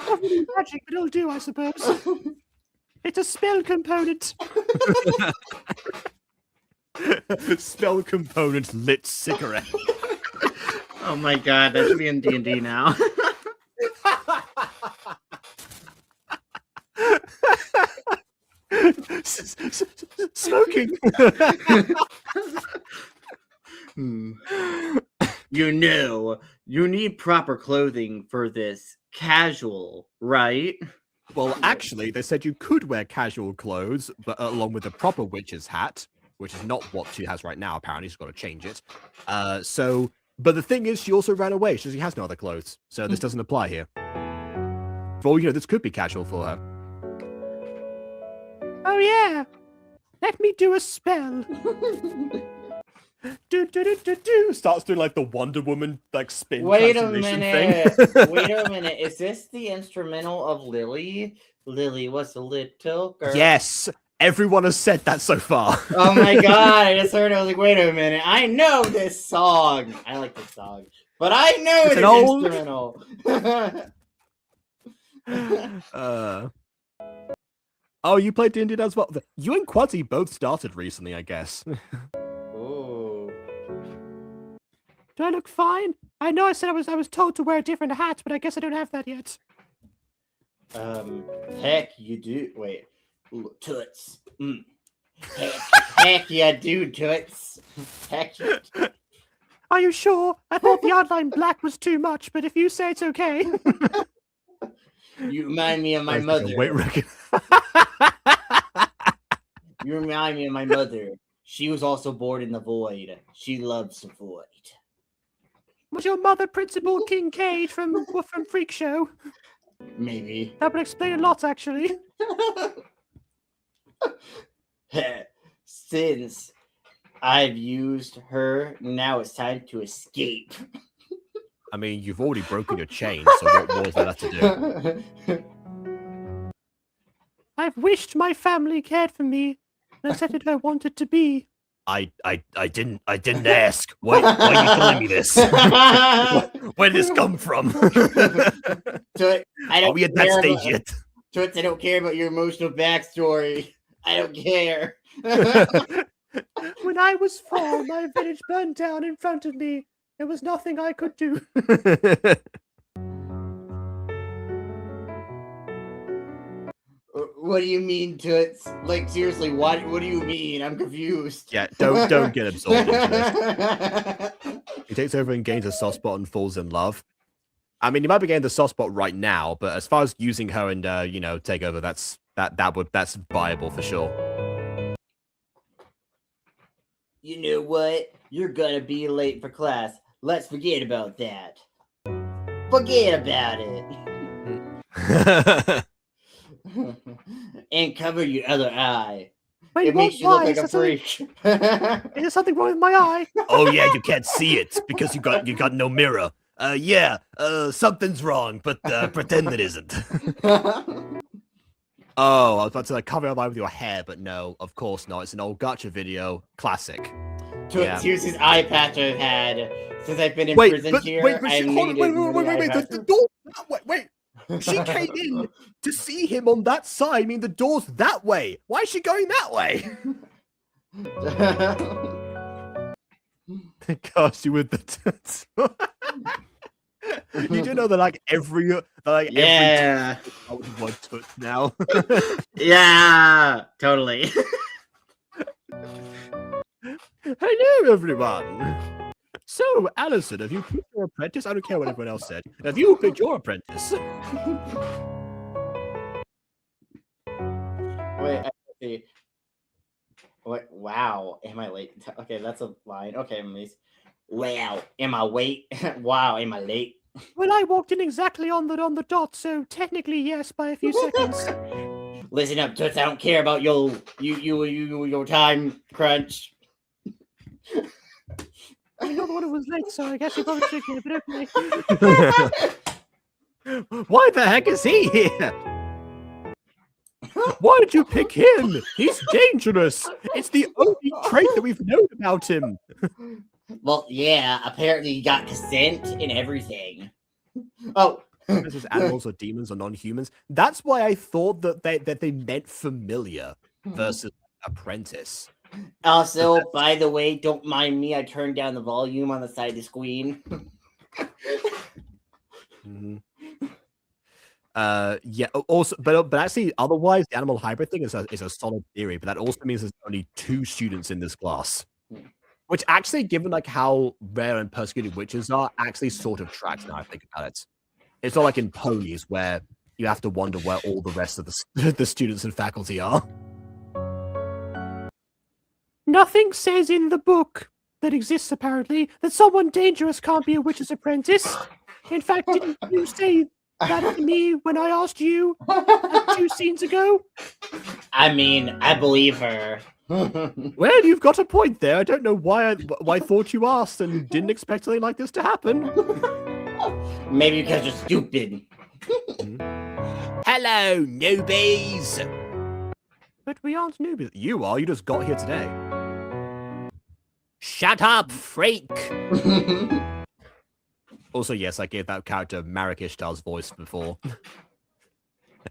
Not really magic, but it'll do, I suppose. It's a spell component. Spell component lit cigarette. Oh my god, that should be in D&D now. Smoking. You know, you need proper clothing for this. Casual, right? Well, actually, they said you could wear casual clothes, but along with a proper witch's hat, which is not what she has right now. Apparently, she's got to change it. But the thing is, she also ran away. She has no other clothes, so this doesn't apply here. For all you know, this could be casual for her. Oh yeah, let me do a spell. Do. Starts doing like the Wonder Woman like spin. Wait a minute. Wait a minute. Is this the instrumental of Lily? Lily was a little girl. Yes. Everyone has said that so far. Oh my god, I just heard it. I was like, wait a minute. I know this song. I like this song. But I know it's an instrumental. Oh, you played D&D as well? You and Quadzy both started recently, I guess. Ooh. Do I look fine? I know I said I was told to wear a different hat, but I guess I don't have that yet. Heck, you do. Wait. Ooh, toots. Heck yeah, dude, Toots. Heck yeah. Are you sure? I thought the outline black was too much, but if you say it's okay. You remind me of my mother. Wait, You remind me of my mother. She was also born in the void. She loves the void. Was your mother Principal Kincaid from Freak Show? Maybe. That would explain a lot, actually. Since I've used her, now it's time to escape. I mean, you've already broken your chain, so what more is there left to do? I've wished my family cared for me, and I said it I wanted to be. I didn't ask. Why are you telling me this? Where did this come from? Are we at that stage yet? Toots, I don't care about your emotional backstory. I don't care. When I was 4, my village burned down in front of me. There was nothing I could do. What do you mean, Toots? Like, seriously, what do you mean? I'm confused. Yeah, don't get absorbed into this. He takes over and gains a soft spot and falls in love. I mean, you might be getting the soft spot right now, but as far as using her and you know, take over, that's viable for sure. You know what? You're gonna be late for class. Let's forget about that. Forget about it. And cover your other eye. Wait, it makes you look like a freak. Is there something wrong with my eye? Oh yeah, you can't see it because you got no mirror. Something's wrong, but pretend it isn't. Oh, I was about to cover your eye with your hair, but no, of course not. It's an old Gacha video, classic. Here's his eye patch I've had since I've been in prison here. Wait, the door. Wait. She came in to see him on that side. I mean, the door's that way. Why is she going that way? Gosh, you with the tits. You do know that every one toot now. Yeah, totally. Hello, everyone. So, Allison, have you picked your apprentice? I don't care what everyone else said. Have you picked your apprentice? Wait, let's see. What? Wow, am I late? Okay, that's a line. Okay, Elise. Wow, am I late? Wow, am I late? Well, I walked in exactly on the dot, so technically yes, by a few seconds. Listen up, Toots. I don't care about your time crunch. You're the one who was late, so I guess you probably should get a bit of me. Why the heck is he here? Why did you pick him? He's dangerous. It's the only trait that we've known about him. Well, yeah, apparently you got consent and everything. Oh. This is animals or demons or non-humans. That's why I thought that they meant familiar versus apprentice. Also, by the way, don't mind me. I turned down the volume on the side of the screen. Mm-hmm. Yeah. Also, but actually, otherwise, the animal hybrid thing is a solid theory. But that also means there's only 2 students in this class, which actually, given how rare and persecuted witches are, actually sort of tracks now I think about it. It's not like in ponies where you have to wonder where all the rest of the students and faculty are. Nothing says in the book that exists, apparently, that someone dangerous can't be a witch's apprentice. In fact, didn't you say that to me when I asked you 2 scenes ago? I mean, I believe her. Well, you've got a point there. I don't know why I thought you asked and didn't expect something like this to happen. Maybe because you're stupid. Hello, newbies! But we aren't newbies. You are. You just got here today. Shut up, freak! Also, yes, I gave that character Marek Ishtar's voice before.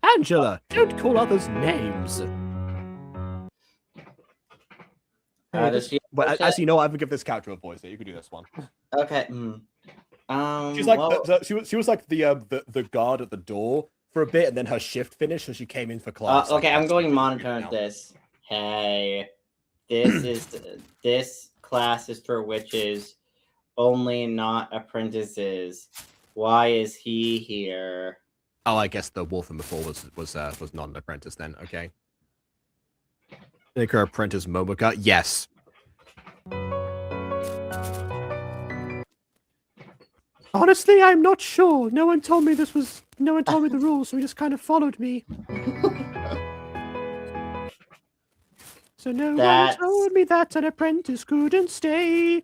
Angela, don't call others names. Actually, you know what? I would give this character a voice. You could do this one. Okay. She's like she was like the guard at the door for a bit, and then her shift finished, so she came in for class. Okay, I'm going to monitor this. Hey, this class is for witches only, not apprentices. Why is he here? Oh, I guess the wolf from before was not an apprentice then. Okay. Make her apprentice Momoka. Yes. Honestly, I'm not sure. No one told me the rules, so he just kind of followed me. So no one told me that an apprentice couldn't stay.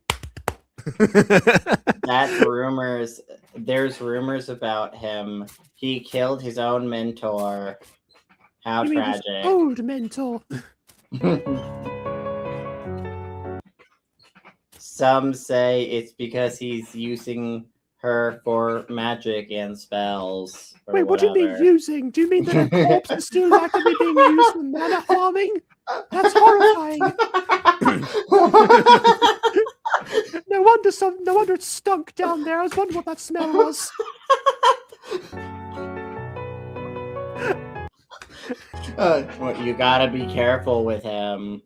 That's rumors. There's rumors about him. He killed his own mentor. How You tragic. mean his old mentor. Some say it's because he's using her for magic and spells. Wait, what do you mean using? Do you mean that a corpse is still actively being used for mana farming? That's horrifying. No wonder it stunk down there. I was wondering what that smell was. Well, you gotta be careful with him.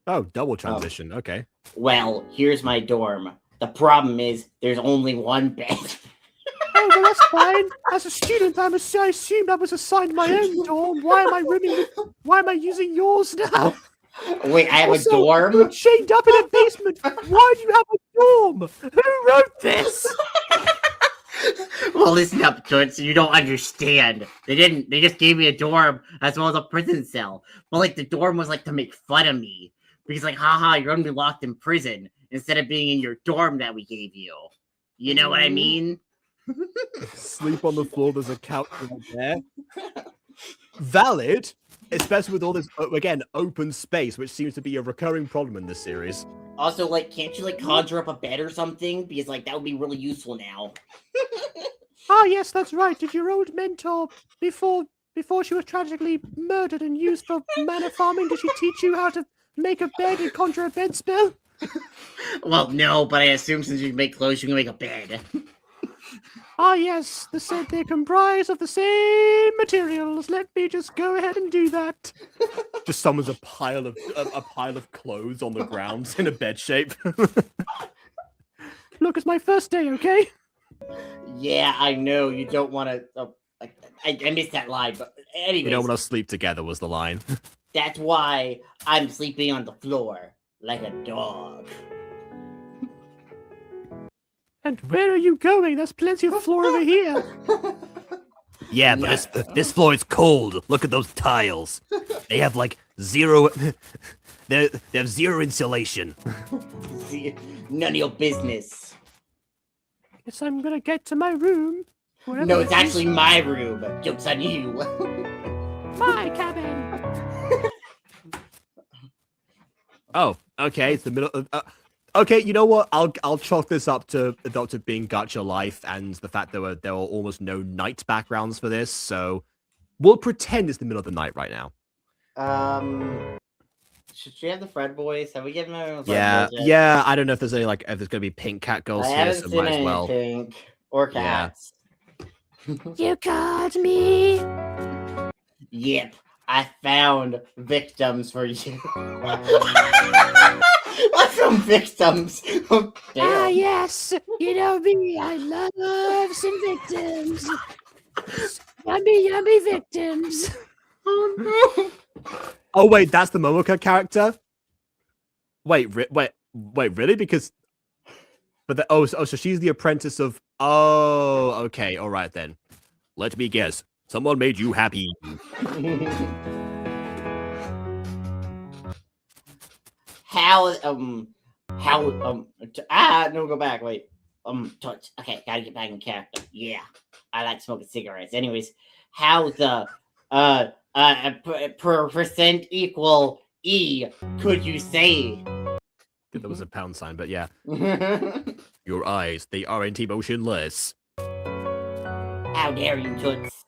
Oh, double transition. Okay. Well, here's my dorm. The problem is there's only one bed. Oh, well, that's fine. As a student, I assumed I was assigned my own dorm. Why am I using yours now? Wait, I have a dorm? You're chained up in a basement. Why do you have a dorm? Who wrote this? Well, listen up, Toots. You don't understand. They just gave me a dorm as well as a prison cell. But, like, the dorm was, like, to make fun of me. Because, like, haha, you're gonna be locked in prison instead of being in your dorm that we gave you. You know what I mean? Sleep on the floor, there's a couch right there. Valid, especially with all this, again, open space, which seems to be a recurring problem in this series. Also, like, can't you, like, conjure up a bed or something? Because, like, that would be really useful now. Ah, yes, that's right. Did your old mentor, before she was tragically murdered and used for mana farming, did she teach you how to make a bed and conjure a bed spell? Well, no, but I assume since you can make clothes, you can make a bed. Ah, yes, they comprise of the same materials. Let me just go ahead and do that. Just summons a pile of clothes on the ground in a bed shape. Look, it's my first day, okay? Yeah, I know. You don't want to... Oh, I missed that line, but anyways... We don't want to sleep together was the line. That's why I'm sleeping on the floor, like a dog. And where are you going? There's plenty of floor over here. Yeah, but this floor is cold. Look at those tiles. They have like zero... they have zero insulation. None of your business. Guess I'm gonna get to my room. No, it's actually my room. Joke's on you. My cabin. Oh, okay. It's the middle of... okay, you know what? I'll chalk this up to being Gacha life and the fact there were almost no night backgrounds for this. So we'll pretend it's the middle of the night right now. Should she have the Fred boys? Have we given them? Yeah. I don't know if there's any if there's gonna be pink cat girls here, so might as well. Pink or cats. Yeah. You called me. Yep, I found victims for you. What's some victims? Oh, ah, yes. You know me. I love some victims. Yummy victims. Oh no. Oh wait, that's the Momoka character. Wait, really? Because, so she's the apprentice of. Oh, okay, all right then. Let me guess. Someone made you happy. No, go back, wait. Touch. Okay, gotta get back in character. Yeah, I like smoking cigarettes. Anyways, how the, percent equal E could you say? There was a pound sign, but yeah. Your eyes, they aren't emotionless. How dare you, Toots?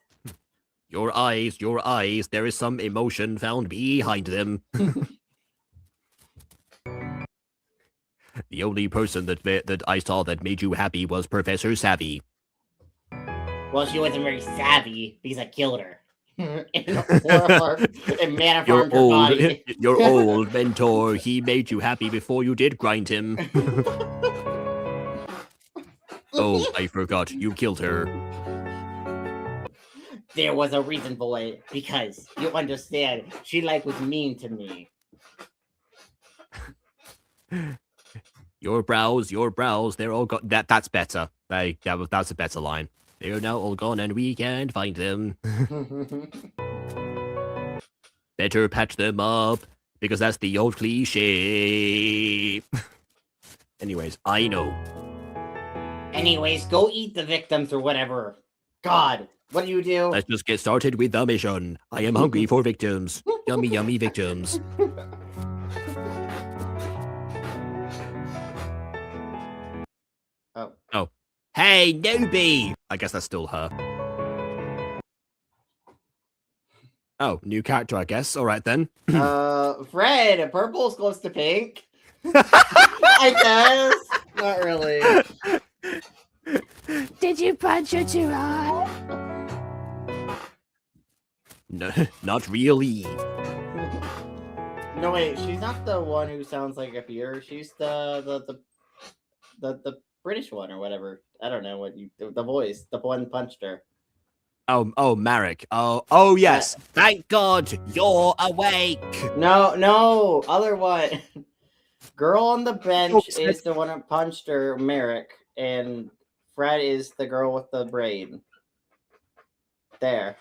Your eyes, there is some emotion found behind them. The only person that I saw that made you happy was Professor Savvy. Well, she wasn't very savvy because I killed her. and man farmed her body. Your old mentor, he made you happy before you did grind him. Oh, I forgot. You killed her. There was a reason for it, because you understand, she was mean to me. Your brows, they're all gone. That's better. That's a better line. They're now all gone and we can't find them. Better patch them up, because that's the old cliche. Anyways, I know. Anyways, go eat the victims or whatever. God, what do you do? Let's just get started with the mission. I am hungry for victims. Yummy, yummy victims. Oh. Hey, newbie! I guess that's still her. Oh, new character, I guess. All right, then. Fred, purple's close to pink. I guess. Not really. Did you punch her too hard? No, not really. No, wait, she's not the one who sounds like a fear. She's the British one or whatever. I don't know what the voice. The one punched her. Oh, Marek. Oh, yes. Thank God you're awake. No, other one. Girl on the bench is the one that punched her, Merrick, and Fred is the girl with the braid. There.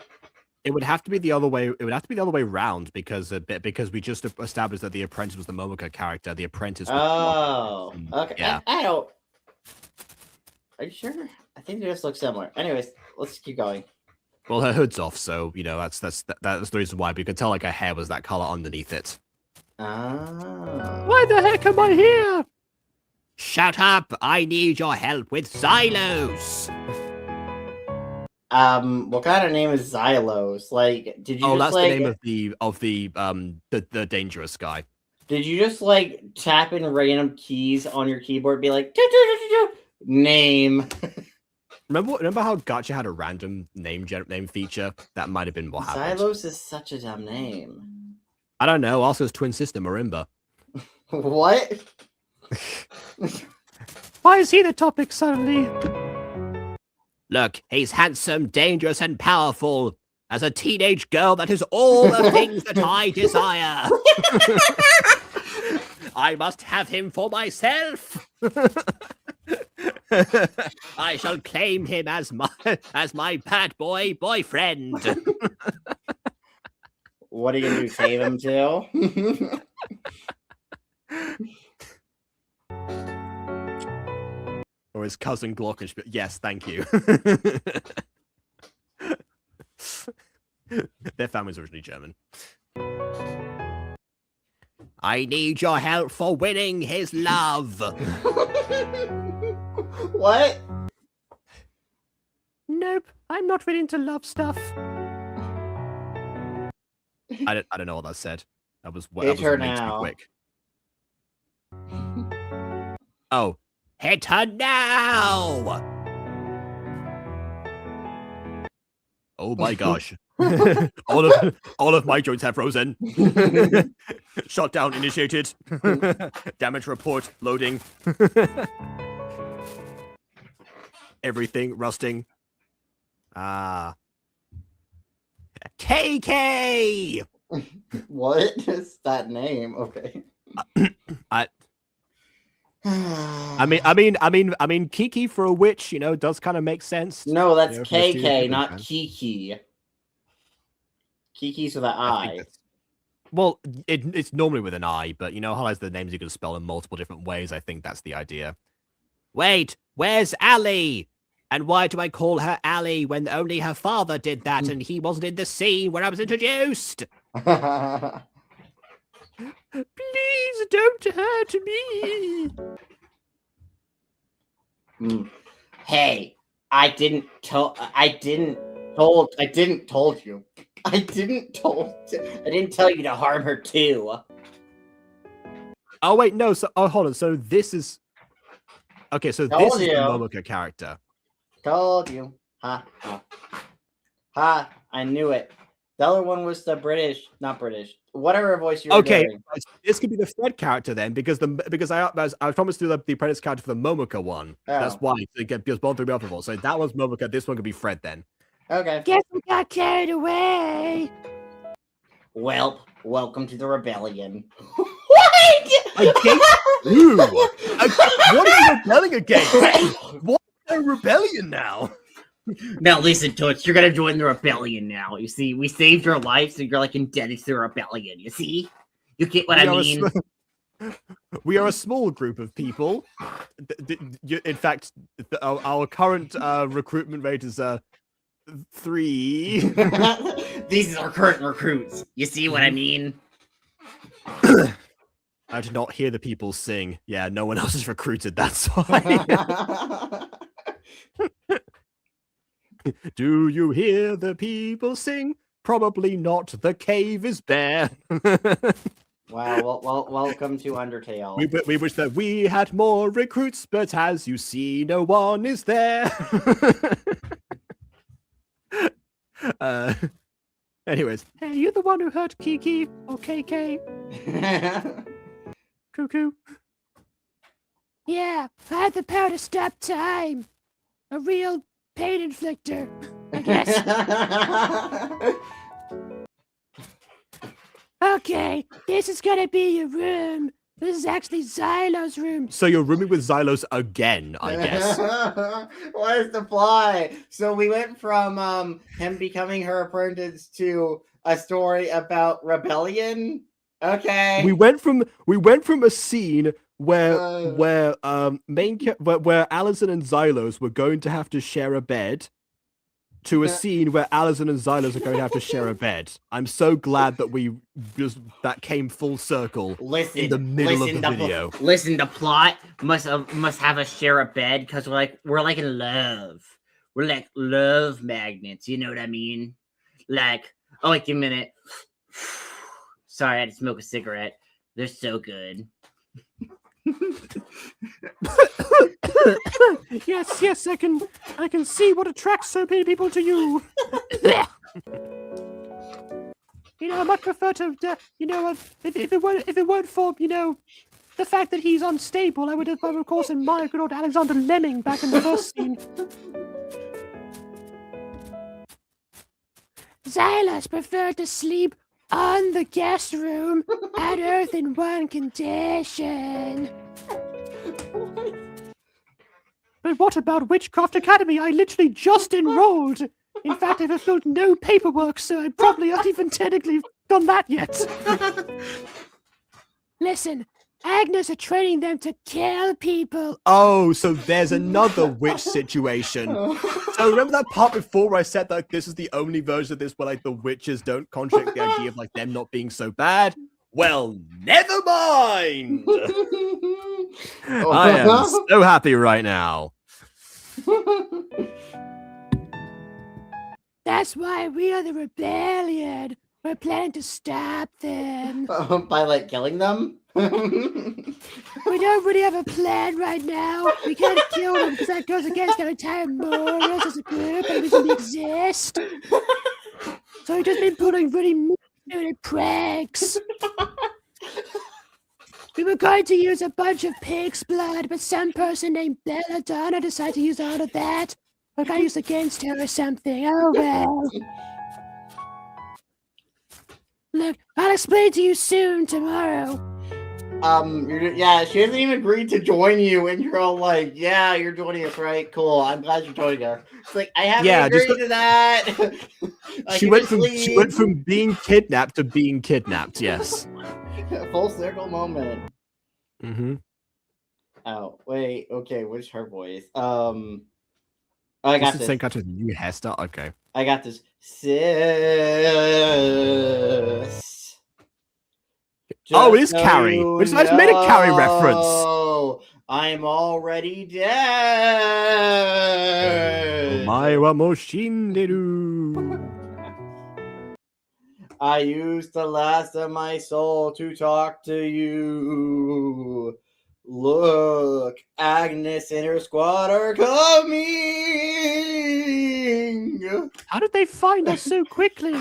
It would have to be the other way. It would have to be the other way round because we just established that the apprentice was the Momoka character. The apprentice. Oh, okay. Yeah. I don't. Are you sure? I think they just look similar. Anyways, let's keep going. Well, her hood's off, so that's the reason why. But you can tell her hair was that color underneath it. Ah. Why the heck am I here? Shut up! I need your help with Xylos. What kind of name is Xylos? Did you? Oh, just, that's the name of the dangerous guy. Did you just tap in random keys on your keyboard, and be like, name? Remember how Gacha had a random name feature? That might have been what happened. Xylos is such a dumb name. I don't know. Also, his twin sister Marimba. What? Why is he the topic suddenly? Look, he's handsome, dangerous, and powerful. As a teenage girl, that is all the things that I desire. I must have him for myself. I shall claim him as my bad boy boyfriend. What are you gonna do? Save him too? Or his cousin Glockenspiel. Yes, thank you. Their family's originally German. I need your help for winning his love. What? Nope, I'm not really into love stuff. I don't know what that said. That was Hit her way too now. quick. Oh, hit her now! Oh my gosh. all of my joints have frozen. Shutdown initiated. Damage report loading. Everything rusting. KK! What is that name? Okay. I mean, Kiki for a witch, does kind of make sense. No, that's KK, not Kiki. Kiki's with an I. Well, it's normally with an I, but how there's the names you can spell in multiple different ways. I think that's the idea. Wait, where's Ali? And why do I call her Ali when only her father did that and he wasn't in the scene where I was introduced? Please don't hurt me. Hey, I didn't tell you. I didn't tell you to harm her too. Oh wait, no. So hold on. So this is okay. So this is the Momoka character. Told you. Ha. I knew it. The other one was the British, not British. Whatever voice you were Okay, doing. this could be the Fred character then, because I promised to do the apprentice character for the Momoka one. Oh. That's why. Because both threw me off of all. So that one's Momoka. This one could be Fred then. Okay. Guess we got carried away. Well, welcome to the rebellion. What? Against who? What are you rebelling against? What a rebellion now? Now listen, Toots, you're gonna join the rebellion now. You see, we saved your life, so you're like indebted to the rebellion. You see? You get what I mean? We are a small group of people. In fact, our current recruitment rate is 3. These are our current recruits. You see what I mean? I did not hear the people sing. Yeah, no one else is recruited. That's why. Do you hear the people sing? Probably not. The cave is bare. Wow. Well, welcome to Undertale. We wish that we had more recruits, but as you see, no one is there. Anyways. Hey, you the one who hurt Kiki or KK? Cuckoo. Yeah, I had the power to stop time. A real pain inflictor, I guess. Okay, this is gonna be your room. This is actually Xylo's room. So you're rooming with Xylos again, I guess. What is the plot? So we went from him becoming her apprentice to a story about rebellion. Okay. We went from a scene where Allison and Xylos were going to have to share a bed to a scene where Allison and Xylos are going to have to share a bed. I'm so glad that that came full circle in the middle of the video. Listen, the plot must have us share a bed because we're like in love. We're like love magnets. You know what I mean? Like, oh, wait a minute. Sorry, I had to smoke a cigarette. They're so good. Yes, I can see what attracts so many people to you. I much prefer to, if it weren't for, the fact that he's unstable, I would of course admire good old Alexander Lemming back in the first scene. Xylos preferred to sleep on the guest room at Earth in one condition. But what about Witchcraft Academy? I literally just enrolled. In fact, I've fulfilled no paperwork, so I probably haven't even technically done that yet. Listen, Agnes are training them to kill people. Oh, so there's another witch situation. So remember that part before where I said that this is the only version of this where the witches don't contradict the idea of them not being so bad? Well, never mind. I am so happy right now. That's why we are the rebellion. We're planning to stop them. By killing them? We don't really have a plan right now. We can't kill them because that goes against our entire morals as a group and we can exist. So we've just been pulling really mean pranks. We were going to use a bunch of pig's blood, but some person named Belladonna decided to use all of that. Like I used against her or something. Oh well. Look, I'll explain to you soon tomorrow. Yeah, she hasn't even agreed to join you, and you're all like, yeah, you're joining us, right? Cool, I'm glad you're joining us. It's like, I haven't agreed to that. She went from being kidnapped to being kidnapped, yes. Full circle moment. Mm-hmm. Oh, wait, okay, what's her voice? I got this. Same kind of new hairstyle? Okay. I got this. Sis. Oh, it is Carrie. I just made a Carrie reference. I'm already dead. Omae wa mou shinderu. I used the last of my soul to talk to you. Look, Agnes and her squad are coming. How did they find us so quickly?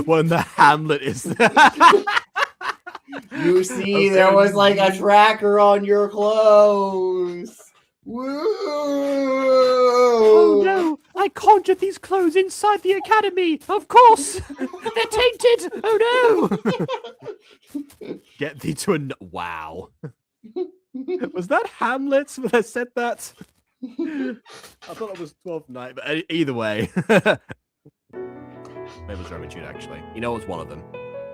When the Hamlet is You see, there was like a tracker on your clothes. Woo! Oh no! I conjured these clothes inside the academy. Of course, they're tainted. Oh no! Get thee to a wow. Was that Hamlet that said that? I thought it was 12th Night, but either way. Maybe it was Roman Tune, actually. You know, it was one of them.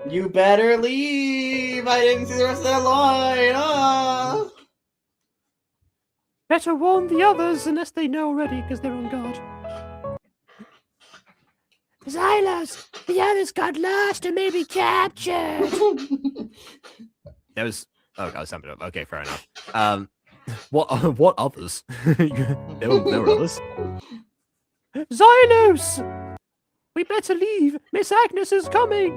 You better leave! I didn't see the rest of that line! Ah! Better warn the others, unless they know already, because they're on guard. Xylos! The others got lost or maybe captured! There was... Oh, God, something up. Okay, fair enough. What others? there were others. Xylos! We better leave. Miss Agnes is coming.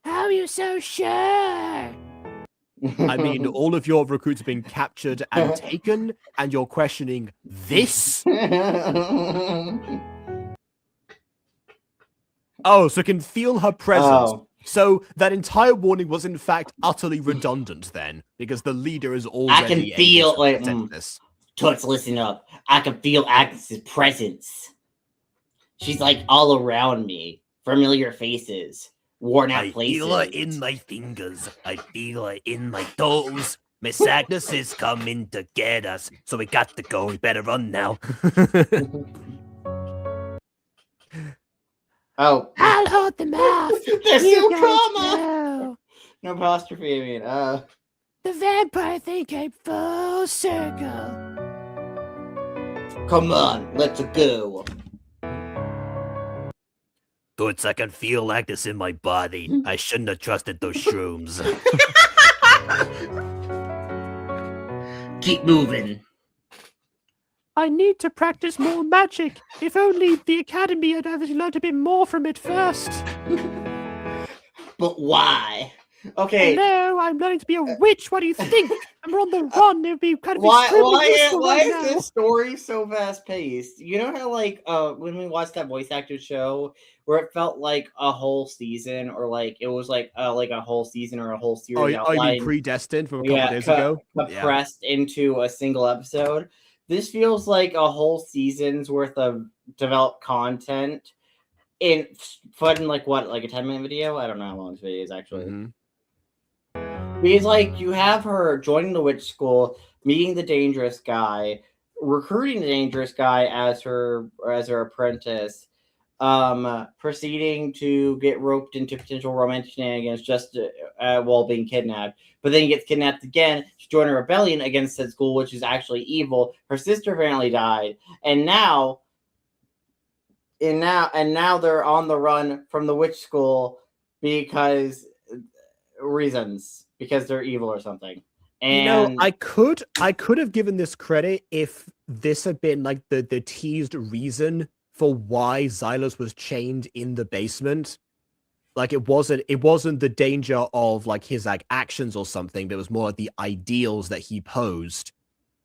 How are you so sure? I mean, all of your recruits have been captured and taken, and you're questioning this? Oh, so can feel her presence. Oh. So that entire warning was in fact utterly redundant then, because the leader is already. I can feel like this. Toots, listen up. I can feel Agnes's presence. She's like all around me. Familiar faces, worn out places. I feel her in my fingers. I feel her in my toes. Miss Agnes is coming to get us, so we got to go. We better run now. Oh, I'll hold them off. There's You no guys comma. know. No apostrophe. I mean, The vampire thing came full circle. Come on, let's go. Toots, I can feel Agnes in my body. I shouldn't have trusted those shrooms. Keep moving. I need to practice more magic. If only the academy had learned a bit more from it first. But why? Okay. Hello, I'm learning to be a witch. What do you think? I'm on the run. It'd be kind of Why right is now. this story so fast paced? You know how like when we watched that voice actor show where it felt like a whole season, or like it was like a whole season or a whole series you mean Predestined from a couple days ago? Compressed into a single episode. This feels like a whole season's worth of developed content in like what, like a 10-minute video? I don't know how long this video is actually. Mm-hmm. Because like you have her joining the witch school, meeting the dangerous guy, recruiting the dangerous guy as her apprentice, proceeding to get roped into potential romantic shenanigans just while being kidnapped. But then he gets kidnapped again to join a rebellion against said school, which is actually evil. Her sister apparently died, and now they're on the run from the witch school because they're evil or something. And you know, I could have given this credit if this had been like the teased reason for why Xylos was chained in the basement. Like it wasn't the danger of like his like actions or something, but it was more like the ideals that he posed,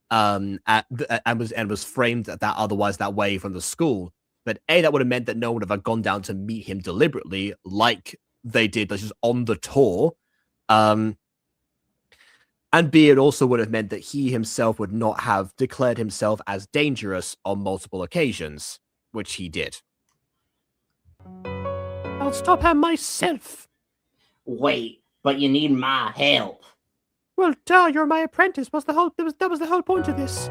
and was framed that way from the school. But that would have meant that no one would have gone down to meet him deliberately, like they did, just on the tour. And B, it also would have meant that he himself would not have declared himself as dangerous on multiple occasions, which he did. I'll stop her myself. Wait, but you need my help. Well, duh, you're my apprentice. That was the whole point of this.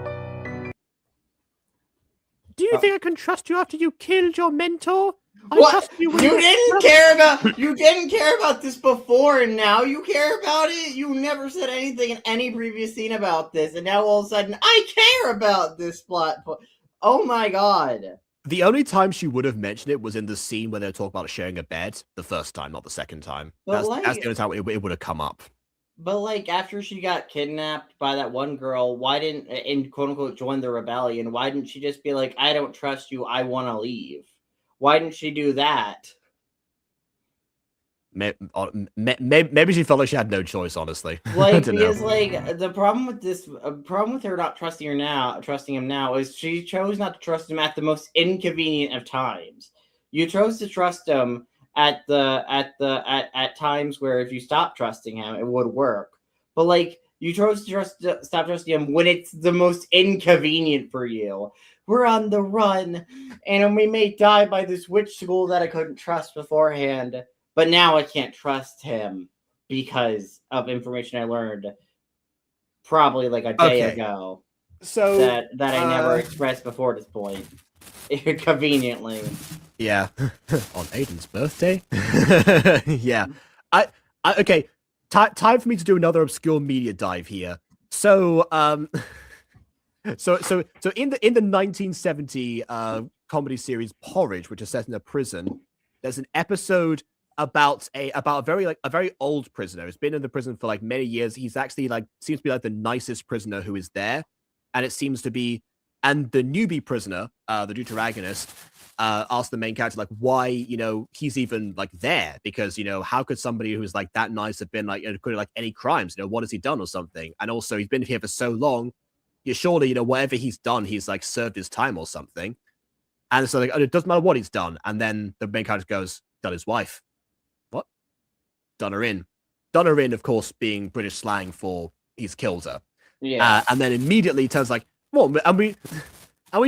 Do you think I can trust you after you killed your mentor? What? You didn't care about this before, and now you care about it? You never said anything in any previous scene about this, and now all of a sudden, I care about this plot point. Oh my god. The only time she would have mentioned it was in the scene where they were talking about sharing a bed. The first time, not the second time. That's the only time it would have come up. But like after she got kidnapped by that one girl, why didn't, and quote unquote, join the rebellion? Why didn't she just be like, I don't trust you, I want to leave? Why didn't she do that? Maybe she felt like she had no choice, honestly. Like, because like the problem with her not trusting him now is she chose not to trust him at the most inconvenient of times. You chose to trust him at times where if you stop trusting him, it would work. But like you chose to stop trusting him when it's the most inconvenient for you. We're on the run, and we may die by this witch school that I couldn't trust beforehand. But now I can't trust him because of information I learned probably like a day ago. So that I never expressed before this point. Conveniently. Yeah. On Aiden's birthday? Yeah. Okay. Time for me to do another obscure media dive here. So so in the 1970 comedy series Porridge, which is set in a prison, there's an episode about a very old prisoner. He's been in the prison for like many years. He's actually like seems to be like the nicest prisoner who is there, and it seems to be. And the newbie prisoner, the deuteragonist, asked the main character like why he's even like there, because how could somebody who's like that nice have been like committed like any crimes? What has he done or something? And also he's been here for so long. Surely whatever he's done, he's like served his time or something. And so like it doesn't matter what he's done. And then the main character goes, done his wife. Done her in, of course, being British slang for he's killed her. Yeah. And then immediately turns like, well, and we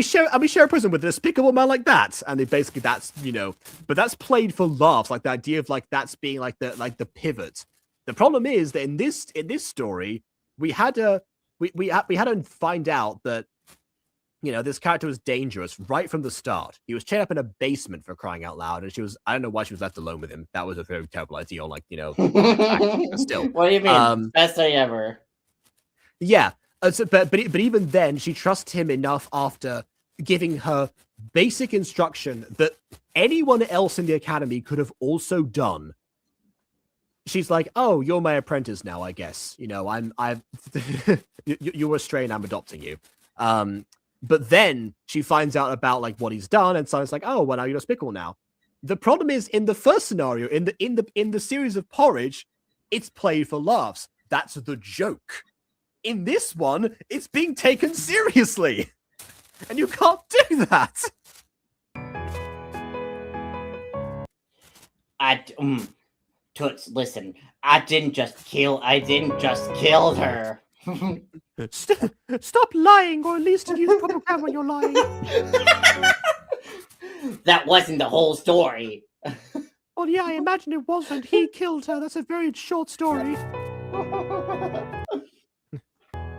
share a prison with a despicable man like that. And they basically that's but that's played for laughs, like the idea of like that's being like the pivot. The problem is that in this story, we had to find out that this character was dangerous right from the start. He was chained up in a basement, for crying out loud, and I don't know why she was left alone with him. That was a very terrible idea. Like, still. What do you mean? Best day ever. Yeah. But even then, she trusts him enough after giving her basic instruction that anyone else in the academy could have also done. She's like, "Oh, you're my apprentice now, I guess. You're a strain. I'm adopting you." But then she finds out about like what he's done, and so it's like, "Oh, well, now you're despicable now." The problem is in the first scenario, in the series of Porridge, it's played for laughs. That's the joke. In this one, it's being taken seriously, and you can't do that. Toots, listen. I didn't just kill her. Stop lying, or at least use proper grammar when you're lying. That wasn't the whole story. Well, yeah, I imagine it wasn't. He killed her. That's a very short story.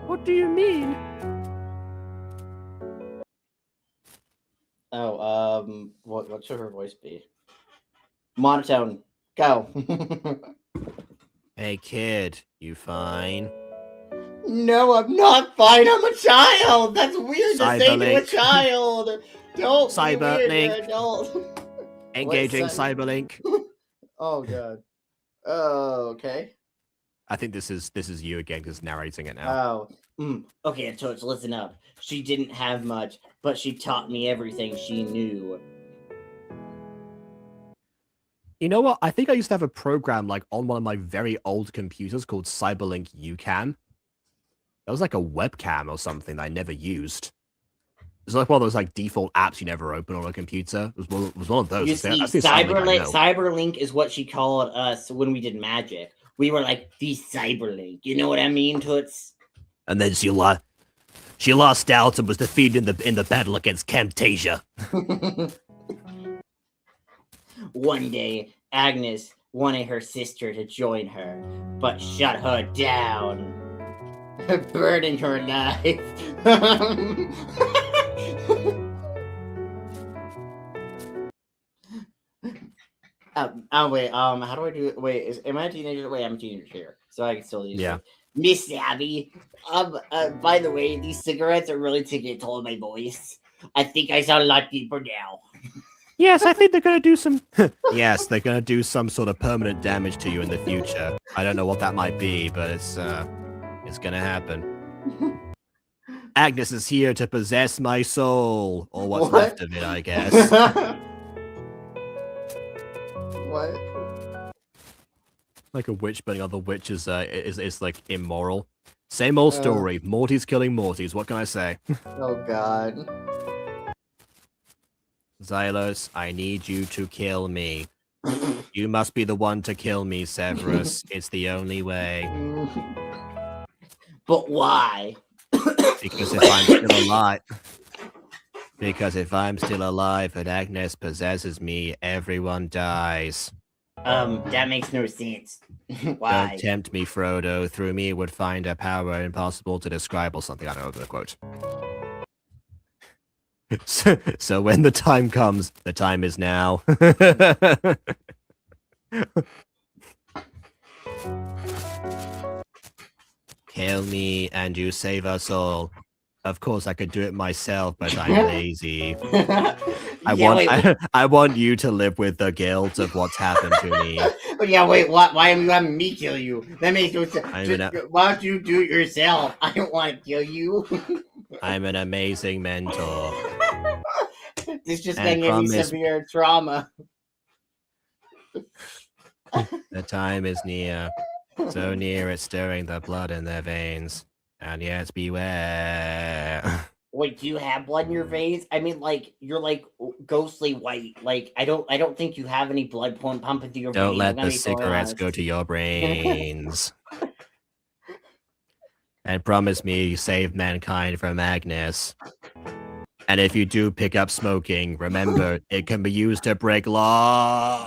What do you mean? Oh, what should her voice be? Monotone. Go. Hey, kid, you fine? No, I'm not fine. I'm a child. That's weird to say to a child. Don't Cyberlink. Don't. Engaging Cyberlink. Oh god. Oh, okay. I think this is you again, because narrating it now. Oh. Okay, so listen up. She didn't have much, but she taught me everything she knew. You know what? I think I used to have a program like on one of my very old computers called Cyberlink UCam. That was like a webcam or something that I never used. It was like one of those like default apps you never open on a computer. It was one of those. You see, Cyberlink is what she called us when we did magic. We were like, the Cyberlink. You know what I mean, Toots? And then she lost out and was defeated in the battle against Camtasia. One day, Agnes wanted her sister to join her, but shut her down. Burning her alive. Wait, how do I do it? Wait, am I a teenager? Wait, I'm a teenager here, so I can still use it. Miss Abby, by the way, these cigarettes are really taking a toll on my voice. I think I sound a lot deeper now. Yes, I think they're going to do some... Yes, they're going to do some sort of permanent damage to you in the future. I don't know what that might be, but it's going to happen. Agnes is here to possess my soul, or what's left of it, I guess. What? Like a witch burning other witches is like immoral. Same old story. Morty's killing Mortys. What can I say? Oh god. Xylos, I need you to kill me. You must be the one to kill me, Severus. It's the only way. But why? Because if I'm still alive... Because if I'm still alive and Agnes possesses me, everyone dies. That makes no sense. Why? Don't tempt me, Frodo. Through me would find a power impossible to describe, or something. I don't know the quote. So when the time comes, the time is now. Kill me and you save us all. Of course, I could do it myself, but I'm lazy. I want you to live with the guilt of what's happened to me. Yeah, wait, why are you having me kill you? That makes no sense. Why don't you do it yourself? I don't want to kill you. I'm an amazing mentor. This just gonna give me severe trauma. The time is near. So near it's stirring the blood in their veins. And yet beware. Wait, do you have blood in your veins? I mean, like, you're like ghostly white. Like, I don't think you have any blood pumping through your veins. Don't let the cigarettes go to your brains. And promise me you save mankind from Agnes. And if you do pick up smoking, remember, it can be used to break law.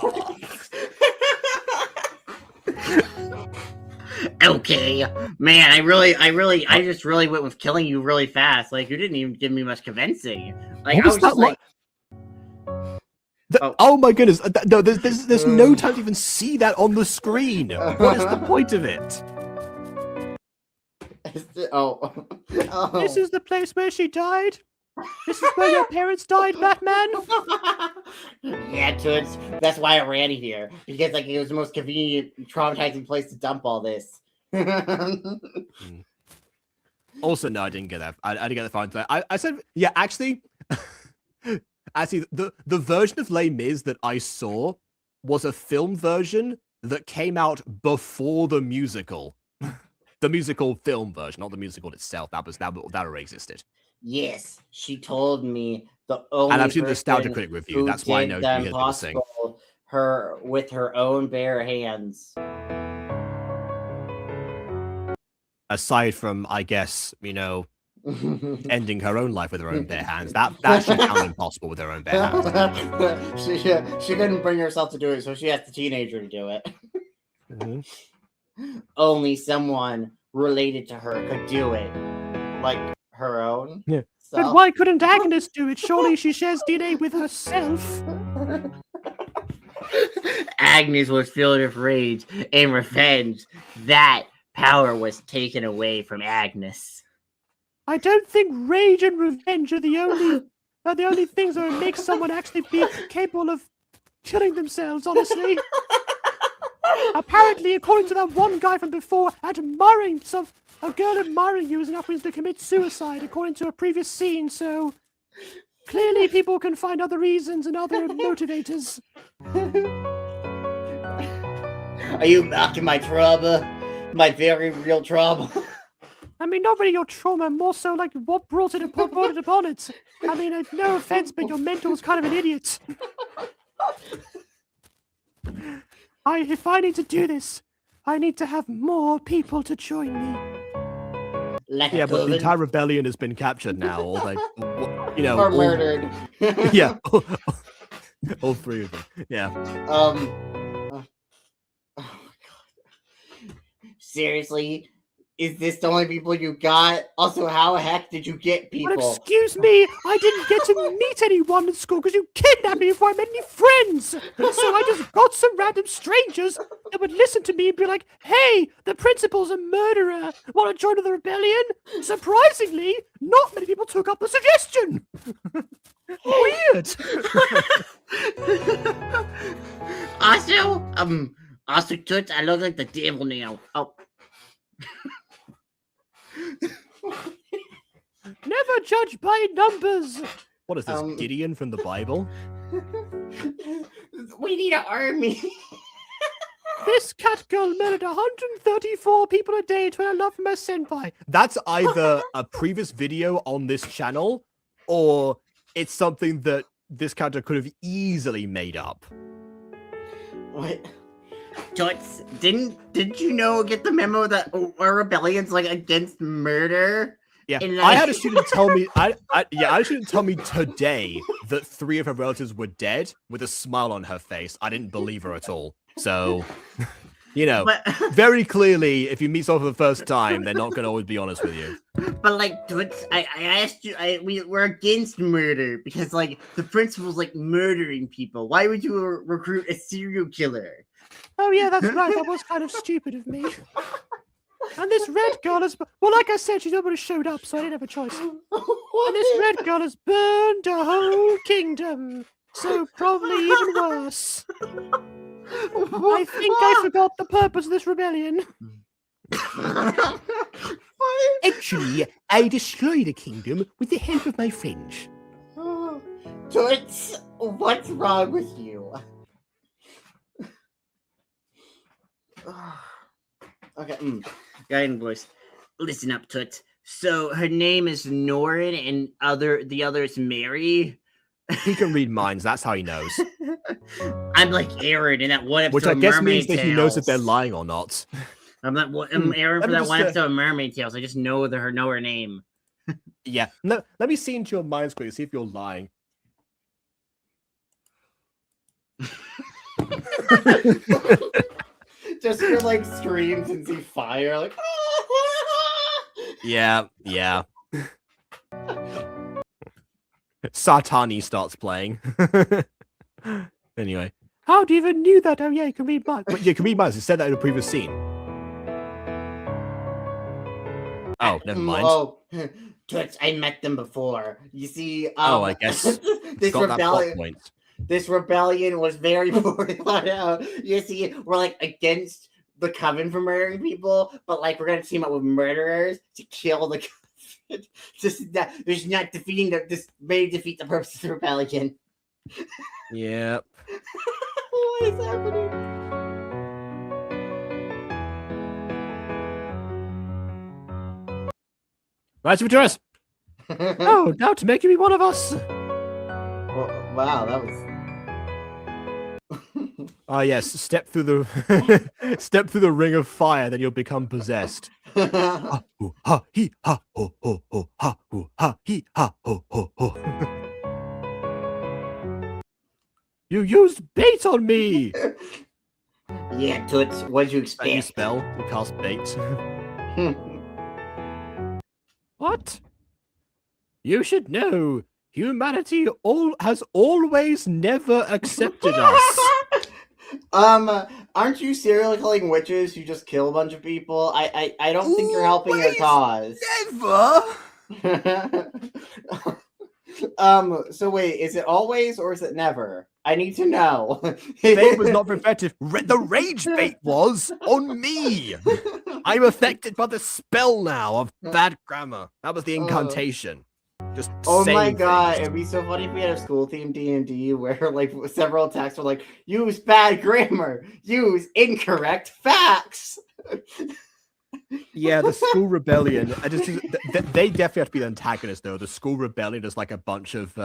Okay, man, I just really went with killing you really fast. Like, you didn't even give me much convincing. Like, I was just like, oh my goodness! No, there's no time to even see that on the screen. What is the point of it? This is the place where she died. This is where your parents died, Batman. Yeah, Toots. That's why I ran here, because like it was the most convenient, traumatizing place to dump all this. Also, no, I didn't get that. I didn't get the fine thing. I said, yeah, actually, the version of Les Mis that I saw was a film version that came out before the musical. The musical film version, not the musical itself. That already existed. Yes, she told me the only. And I've seen the Nostalgia Critic review. That's why I know you hear people sing. Her with her own bare hands. Aside from, I guess, ending her own life with her own bare hands, that should count impossible with her own bare hands. She couldn't bring herself to do it, so she asked the teenager to do it. Mm-hmm. Only someone related to her could do it, like her own. Yeah. But why couldn't Agnes do it? Surely she shares DNA with herself. Agnes was filled with rage and revenge. That power was taken away from Agnes. I don't think rage and revenge are the only things that would make someone actually be capable of killing themselves, honestly. Apparently, according to that one guy from before, a girl admiring you is enough reason to commit suicide, according to a previous scene, so clearly people can find other reasons and other motivators. Are you mocking my trauma? My very real trauma? I mean, not really your trauma, more so like what brought it upon it. I mean, no offense, but your mentor was kind of an idiot. If I need to do this, I need to have more people to join me. Yeah, but the entire rebellion has been captured now, or or murdered. Yeah, all three of them. Yeah. Oh my god. Seriously? Is this the only people you got? Also, how the heck did you get people? But excuse me, I didn't get to meet anyone in school because you kidnapped me before I met any friends. So I just got some random strangers that would listen to me and be like, hey, the principal's a murderer. Want to join the rebellion? Surprisingly, not many people took up the suggestion. Weird. Also, Toots, I look like the devil now. Oh. Never judge by numbers. What is this, Gideon from the Bible? We need an army. This cat girl murdered 134 people a day to earn love from her senpai. That's either a previous video on this channel, or it's something that this character could have easily made up. What? Toots, didn't you get the memo that our rebellion's like against murder? Yeah, I had a student tell me. I had a student tell me today that 3 of her relatives were dead with a smile on her face. I didn't believe her at all. So, very clearly, if you meet someone for the first time, they're not going to always be honest with you. But like, Toots, I asked you. We're against murder because like the principal's like murdering people. Why would you recruit a serial killer? Oh yeah, that's right. That was kind of stupid of me. And this red girl has... Well, like I said, she's nobody showed up, so I didn't have a choice. And this red girl has burned a whole kingdom. So probably even worse. I think I forgot the purpose of this rebellion. Actually, I destroyed a kingdom with the help of my friends. Toots, what's wrong with you? Okay, guiding voice. Listen up, Toots. So her name is Norin, and the other is Mary. He can read minds. That's how he knows. I'm like Aaron in that one episode. Which I guess Mermaid means that he Tales. knows if they're lying or not. I'm Aaron for that one episode of Mermaid Tales. I just know her name. Yeah. No, let me see into your minds quickly. See if you're lying. Just hear like screams and see fire, like. Yeah. Satani starts playing. Anyway. How do you even knew that? Oh yeah, you can read minds. But you can read minds. It said that in a previous scene. Oh, never mind. Oh, Toots, I met them before. You see, I guess this rebellion was very poorly thought out. You see, we're like against the coven for murdering people, but like we're gonna team up with murderers to kill the coven. There's not defeating this may defeat the purpose of the rebellion. Yep. What is happening? Rise to us. Oh, now to make you be one of us. Well, wow, that was. Ah, yes. Step through the ring of fire, then you'll become possessed. Ha, hoo, ha, he, ha, ho, ho, ho, ha, hoo, ha, he, ha, ho, ho, ho. You used bait on me. Yeah, Toots, what'd you expect? You spell? You cast bait. What? You should know. Humanity has always never accepted us. Aren't you serial killing witches who just kill a bunch of people? I don't think you're helping your cause. Never. So wait, is it always or is it never? I need to know. Bait was not effective. The rage bait was on me. I'm affected by the spell now of bad grammar. That was the incantation. Just oh my god, things. it'd be so funny if we had a school themed D&D where like several attacks were like, use bad grammar, use incorrect facts. Yeah, the school rebellion. They definitely have to be the antagonist, though. The school rebellion is like a bunch of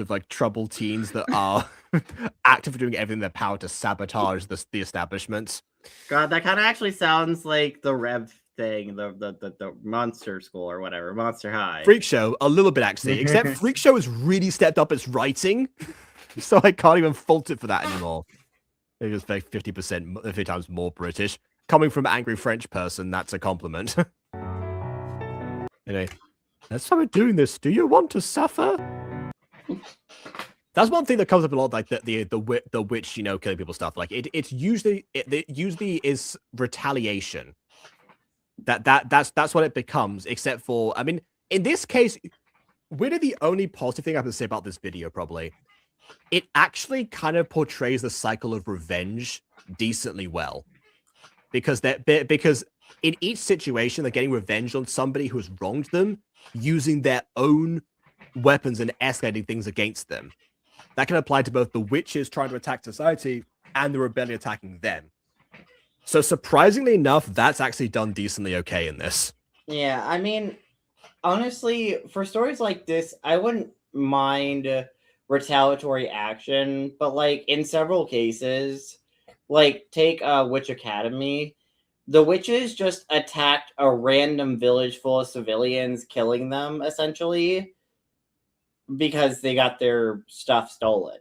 like troubled teens that are actively doing everything in their power to sabotage the establishment. God, that kind of actually sounds like the Rev thing, the monster school or whatever, Monster High. Freak Show, a little bit actually, except Freak Show has really stepped up its writing, so I can't even fault it for that anymore. It was like 50 times more British. Coming from an angry French person, that's a compliment. Anyway, that's how we're doing this. Do you want to suffer? That's one thing that comes up a lot, like the witch, killing people stuff. Like it usually is retaliation. That's what it becomes. Except for, I mean, in this case, really the only positive thing I have to say about this video, probably, it actually kind of portrays the cycle of revenge decently well. Because in each situation, they're getting revenge on somebody who has wronged them using their own weapons and escalating things against them. That can apply to both the witches trying to attack society and the rebellion attacking them. So surprisingly enough, that's actually done decently okay in this. Yeah, I mean, honestly, for stories like this, I wouldn't mind retaliatory action, but like in several cases, like take Witch Academy, the witches just attacked a random village full of civilians, killing them essentially because they got their stuff stolen,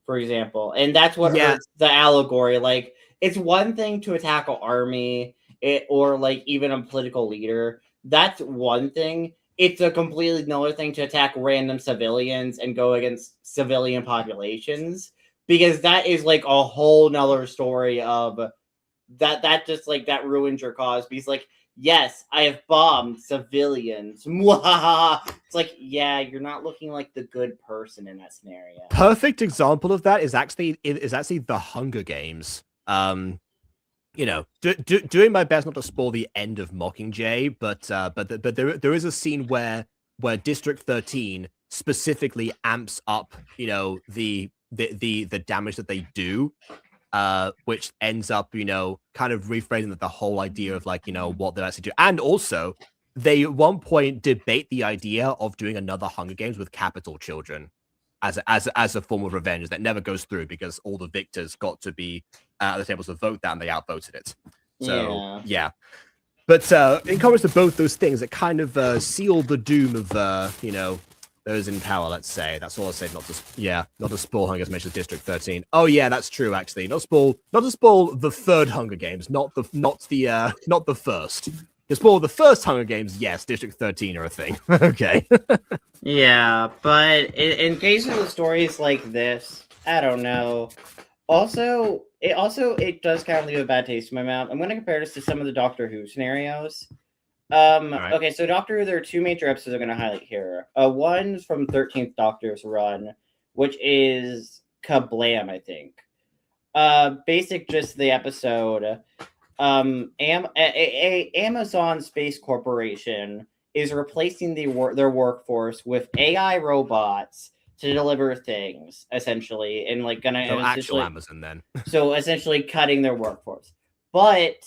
for example. And that's what hurts the allegory. Like, it's one thing to attack an army or like even a political leader. That's one thing. It's a completely another thing to attack random civilians and go against civilian populations, because that is like a whole nother story of that just like that ruins your cause. Because like, yes, I have bombed civilians. It's like, yeah, you're not looking like the good person in that scenario. Perfect example of that is actually the Hunger Games. You know, doing my best not to spoil the end of Mockingjay, but there is a scene where District 13 specifically amps up, you know, the damage that they do, which ends up, you know, kind of rephrasing the whole idea of like, you know, what they actually do. And also, they at one point debate the idea of doing another Hunger Games with capital children as a form of revenge that never goes through because all the victors got to be at the tables to vote that and they outvoted it. So yeah. But in comments to both those things, it kind of sealed the doom of you know, those in power, let's say. That's all I say, not to spoil Hunger Games mentioned District 13. Oh yeah, that's true actually. Not to spoil the third Hunger Games, not the first. To spoil the first Hunger Games, yes, District 13 are a thing. Okay. Yeah, but in case of the stories like this, I don't know. It does kind of leave a bad taste in my mouth. I'm going to compare this to some of the Doctor Who scenarios. Right. Okay, so Doctor Who, there are two major episodes I'm going to highlight here. One's from 13th Doctor's run, which is Kablam, I think. Basic gist of the episode. Amazon Space Corporation is replacing their workforce with AI robots to deliver things, essentially, and like gonna so actual Amazon then. So essentially cutting their workforce. But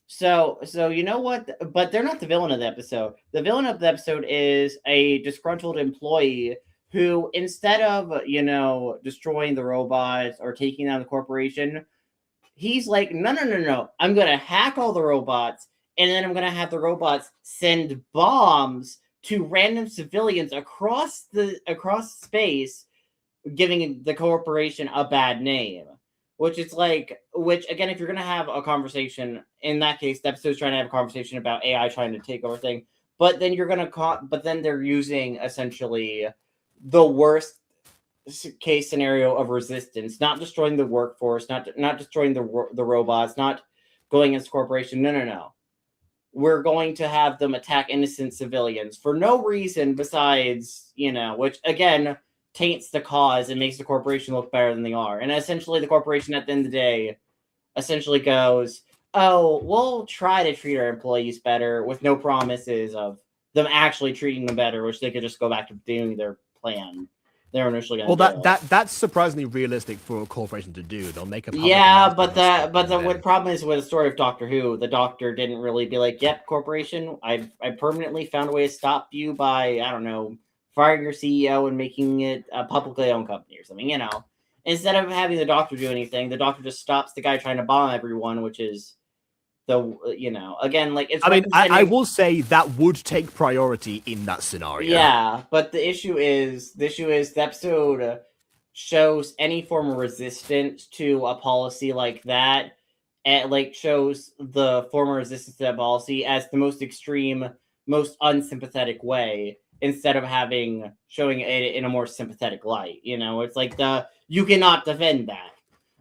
so you know what? But they're not the villain of the episode. The villain of the episode is a disgruntled employee who, instead of, you know, destroying the robots or taking down the corporation, he's like, no. I'm going to hack all the robots, and then I'm going to have the robots send bombs to random civilians across space, giving the corporation a bad name. Which again, if you're going to have a conversation, in that case, the episode's trying to have a conversation about AI trying to take over things, but then then they're using essentially the worst case scenario of resistance, not destroying the workforce, not destroying the robots, not going against corporation. No. We're going to have them attack innocent civilians for no reason besides, you know, which again taints the cause and makes the corporation look better than they are. And essentially the corporation at the end of the day essentially goes, oh, we'll try to treat our employees better, with no promises of them actually treating them better, which they could just go back to doing their plan. They're initially going to that's surprisingly realistic for a corporation to do. They'll make a but the problem is with the story of Doctor Who, the Doctor didn't really be like, yep, corporation, I permanently found a way to stop you by, I don't know, firing your CEO and making it a publicly owned company or something, you know. Instead of having the Doctor do anything, the Doctor just stops the guy trying to bomb everyone, which is you know, again, like, it's, I mean, I will say that would take priority in that scenario. Yeah, but the issue is the episode shows any form of resistance to a policy like that, and like shows the form of resistance to that policy as the most extreme, most unsympathetic way, instead of showing it in a more sympathetic light. You know, it's like you cannot defend that.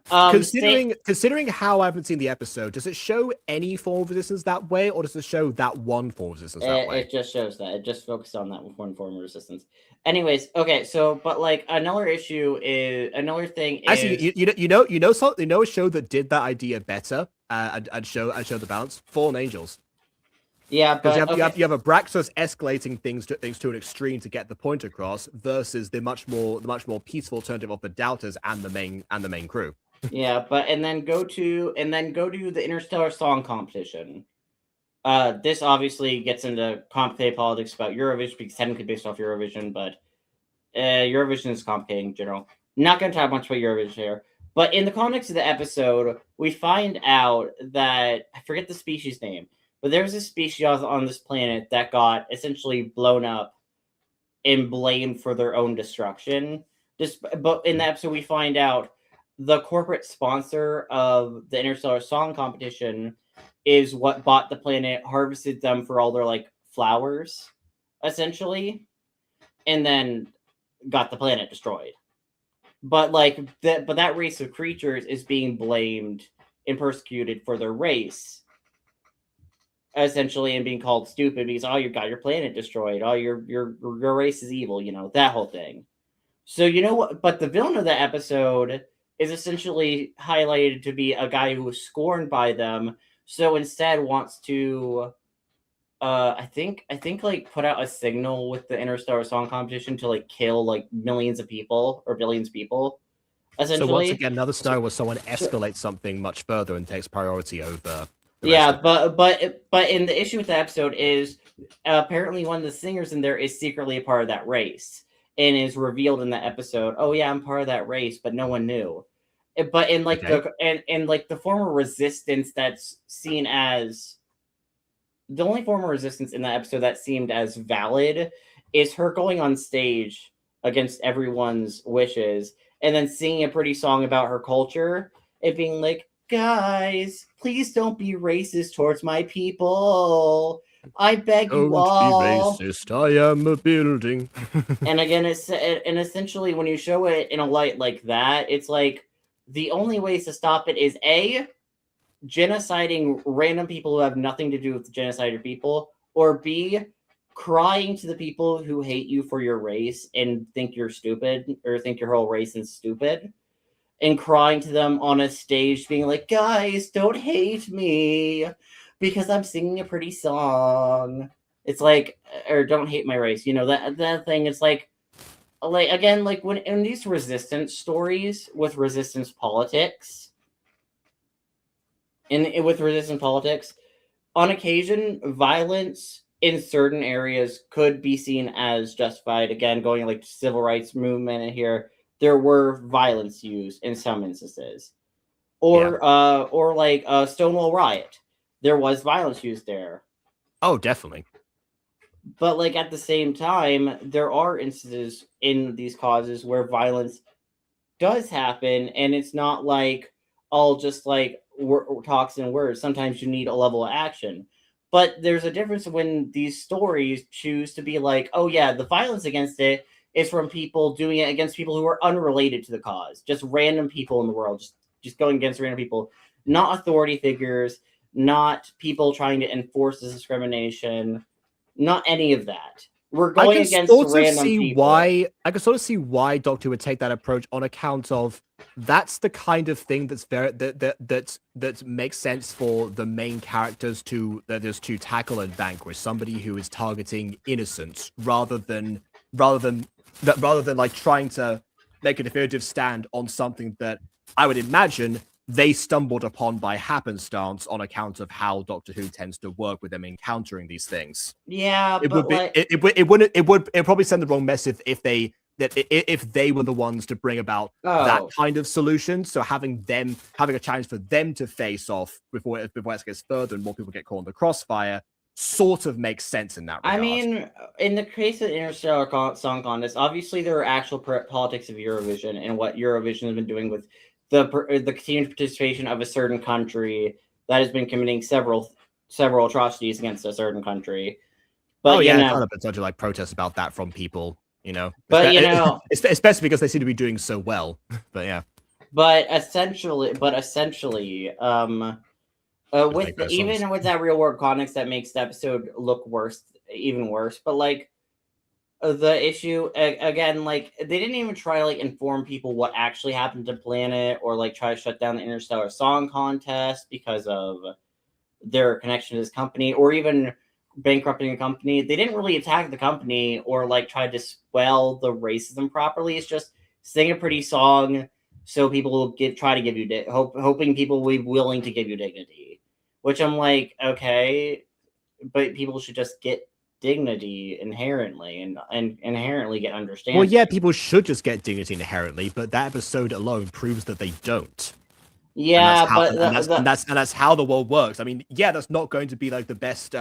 Considering how I haven't seen the episode, does it show any form of resistance that way, or does it show that one form of resistance that way? It just shows that. It just focused on that one form of resistance. Anyways, okay, so but like another thing is actually, you know a show that did that idea better. I'd show the balance. Fallen Angels. Yeah, but you have a Abraxas escalating things to an extreme to get the point across, versus the much more peaceful alternative of the Doubters and the main crew. Yeah, and then go to the Interstellar Song Competition. This obviously gets into complicated politics about Eurovision because technically based off Eurovision, but Eurovision is complicated in general. Not going to talk much about Eurovision here, but in the context of the episode, we find out that I forget the species name, but there's a species on this planet that got essentially blown up and blamed for their own destruction. But in the episode, we find out the corporate sponsor of the Interstellar Song Competition is what bought the planet, harvested them for all their like flowers, essentially, and then got the planet destroyed. But that race of creatures is being blamed and persecuted for their race, essentially, and being called stupid because you got your planet destroyed. Your race is evil. That whole thing. So you know what? But the villain of the episode is essentially highlighted to be a guy who was scorned by them. So instead wants to, I think like put out a signal with the Interstellar Song Competition to like kill like millions of people or billions of people. Essentially. So once again, another scenario where someone escalates something much further and takes priority over. But in the issue with the episode is apparently one of the singers in there is secretly a part of that race and is revealed in the episode. Oh yeah, I'm part of that race, but no one knew. But in like the form of resistance that's seen as the only form of resistance in that episode that seemed as valid is her going on stage against everyone's wishes and then singing a pretty song about her culture and being like, guys, please don't be racist towards my people. I beg you all. Don't be racist. I am a building. And again, essentially when you show it in a light like that, it's like the only ways to stop it is A, genociding random people who have nothing to do with the genocide of people, or B, crying to the people who hate you for your race and think you're stupid or think your whole race is stupid, and crying to them on a stage being like, guys, don't hate me because I'm singing a pretty song. It's like, or don't hate my race, that thing. It's like again, like when in these resistance stories with resistance politics, on occasion, violence in certain areas could be seen as justified. Again, going like civil rights movement in here, there were violence used in some instances, or like a Stonewall riot, there was violence used there. Oh, definitely. But like at the same time, there are instances in these causes where violence does happen, and it's not like all just like talks and words. Sometimes you need a level of action. But there's a difference when these stories choose to be like, oh yeah, the violence against it is from people doing it against people who are unrelated to the cause, just random people in the world, just going against random people, not authority figures, not people trying to enforce this discrimination, not any of that. We're going against random people. I can sort of see why Doctor would take that approach on account of that's the kind of thing that's that makes sense for the main characters to tackle and vanquish, somebody who is targeting innocence rather than like trying to make a definitive stand on something that I would imagine they stumbled upon by happenstance on account of how Doctor Who tends to work with them encountering these things. Yeah, it would probably send the wrong message if they were the ones to bring about that kind of solution. So having a challenge for them to face off before it gets further and more people get caught in the crossfire sort of makes sense in that regard. I mean, in the case of Interstellar Song Contest, obviously there are actual politics of Eurovision and what Eurovision has been doing with the continued participation of a certain country that has been committing several atrocities against a certain country. But I've had a bunch of like protests about that from people, But especially because they seem to be doing so well. But yeah. But essentially, with that real world context, that makes the episode look even worse. But like the issue again, like they didn't even try to like inform people what actually happened to Planet or like try to shut down the Interstellar Song Contest because of their connection to this company or even bankrupting a company. They didn't really attack the company or like try to dispel the racism properly. It's just sing a pretty song, so people will try to give you hoping people will be willing to give you dignity, which I'm like, okay, but people should just get dignity inherently and inherently get understanding. Well, yeah, people should just get dignity inherently, but that episode alone proves that they don't. Yeah, and that's how the world works. I mean, yeah, that's not going to be like the best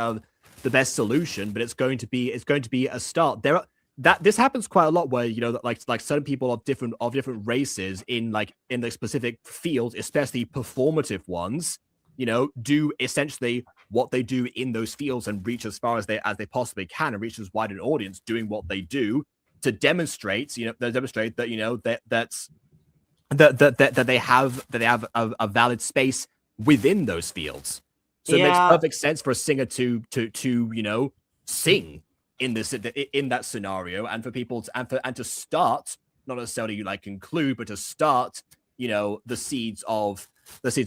solution, but it's going to be a start. This happens quite a lot where, you know, that like certain people of different races in the specific fields, especially performative ones, you know, do essentially what they do in those fields and reach as far as they possibly can and reach as wide an audience doing what they do to demonstrate, you know, that, you know, that they have a valid space within those fields. So it makes perfect sense for a singer to you know, sing in that scenario, and for people to start, not necessarily like conclude, but to start, you know, the seeds of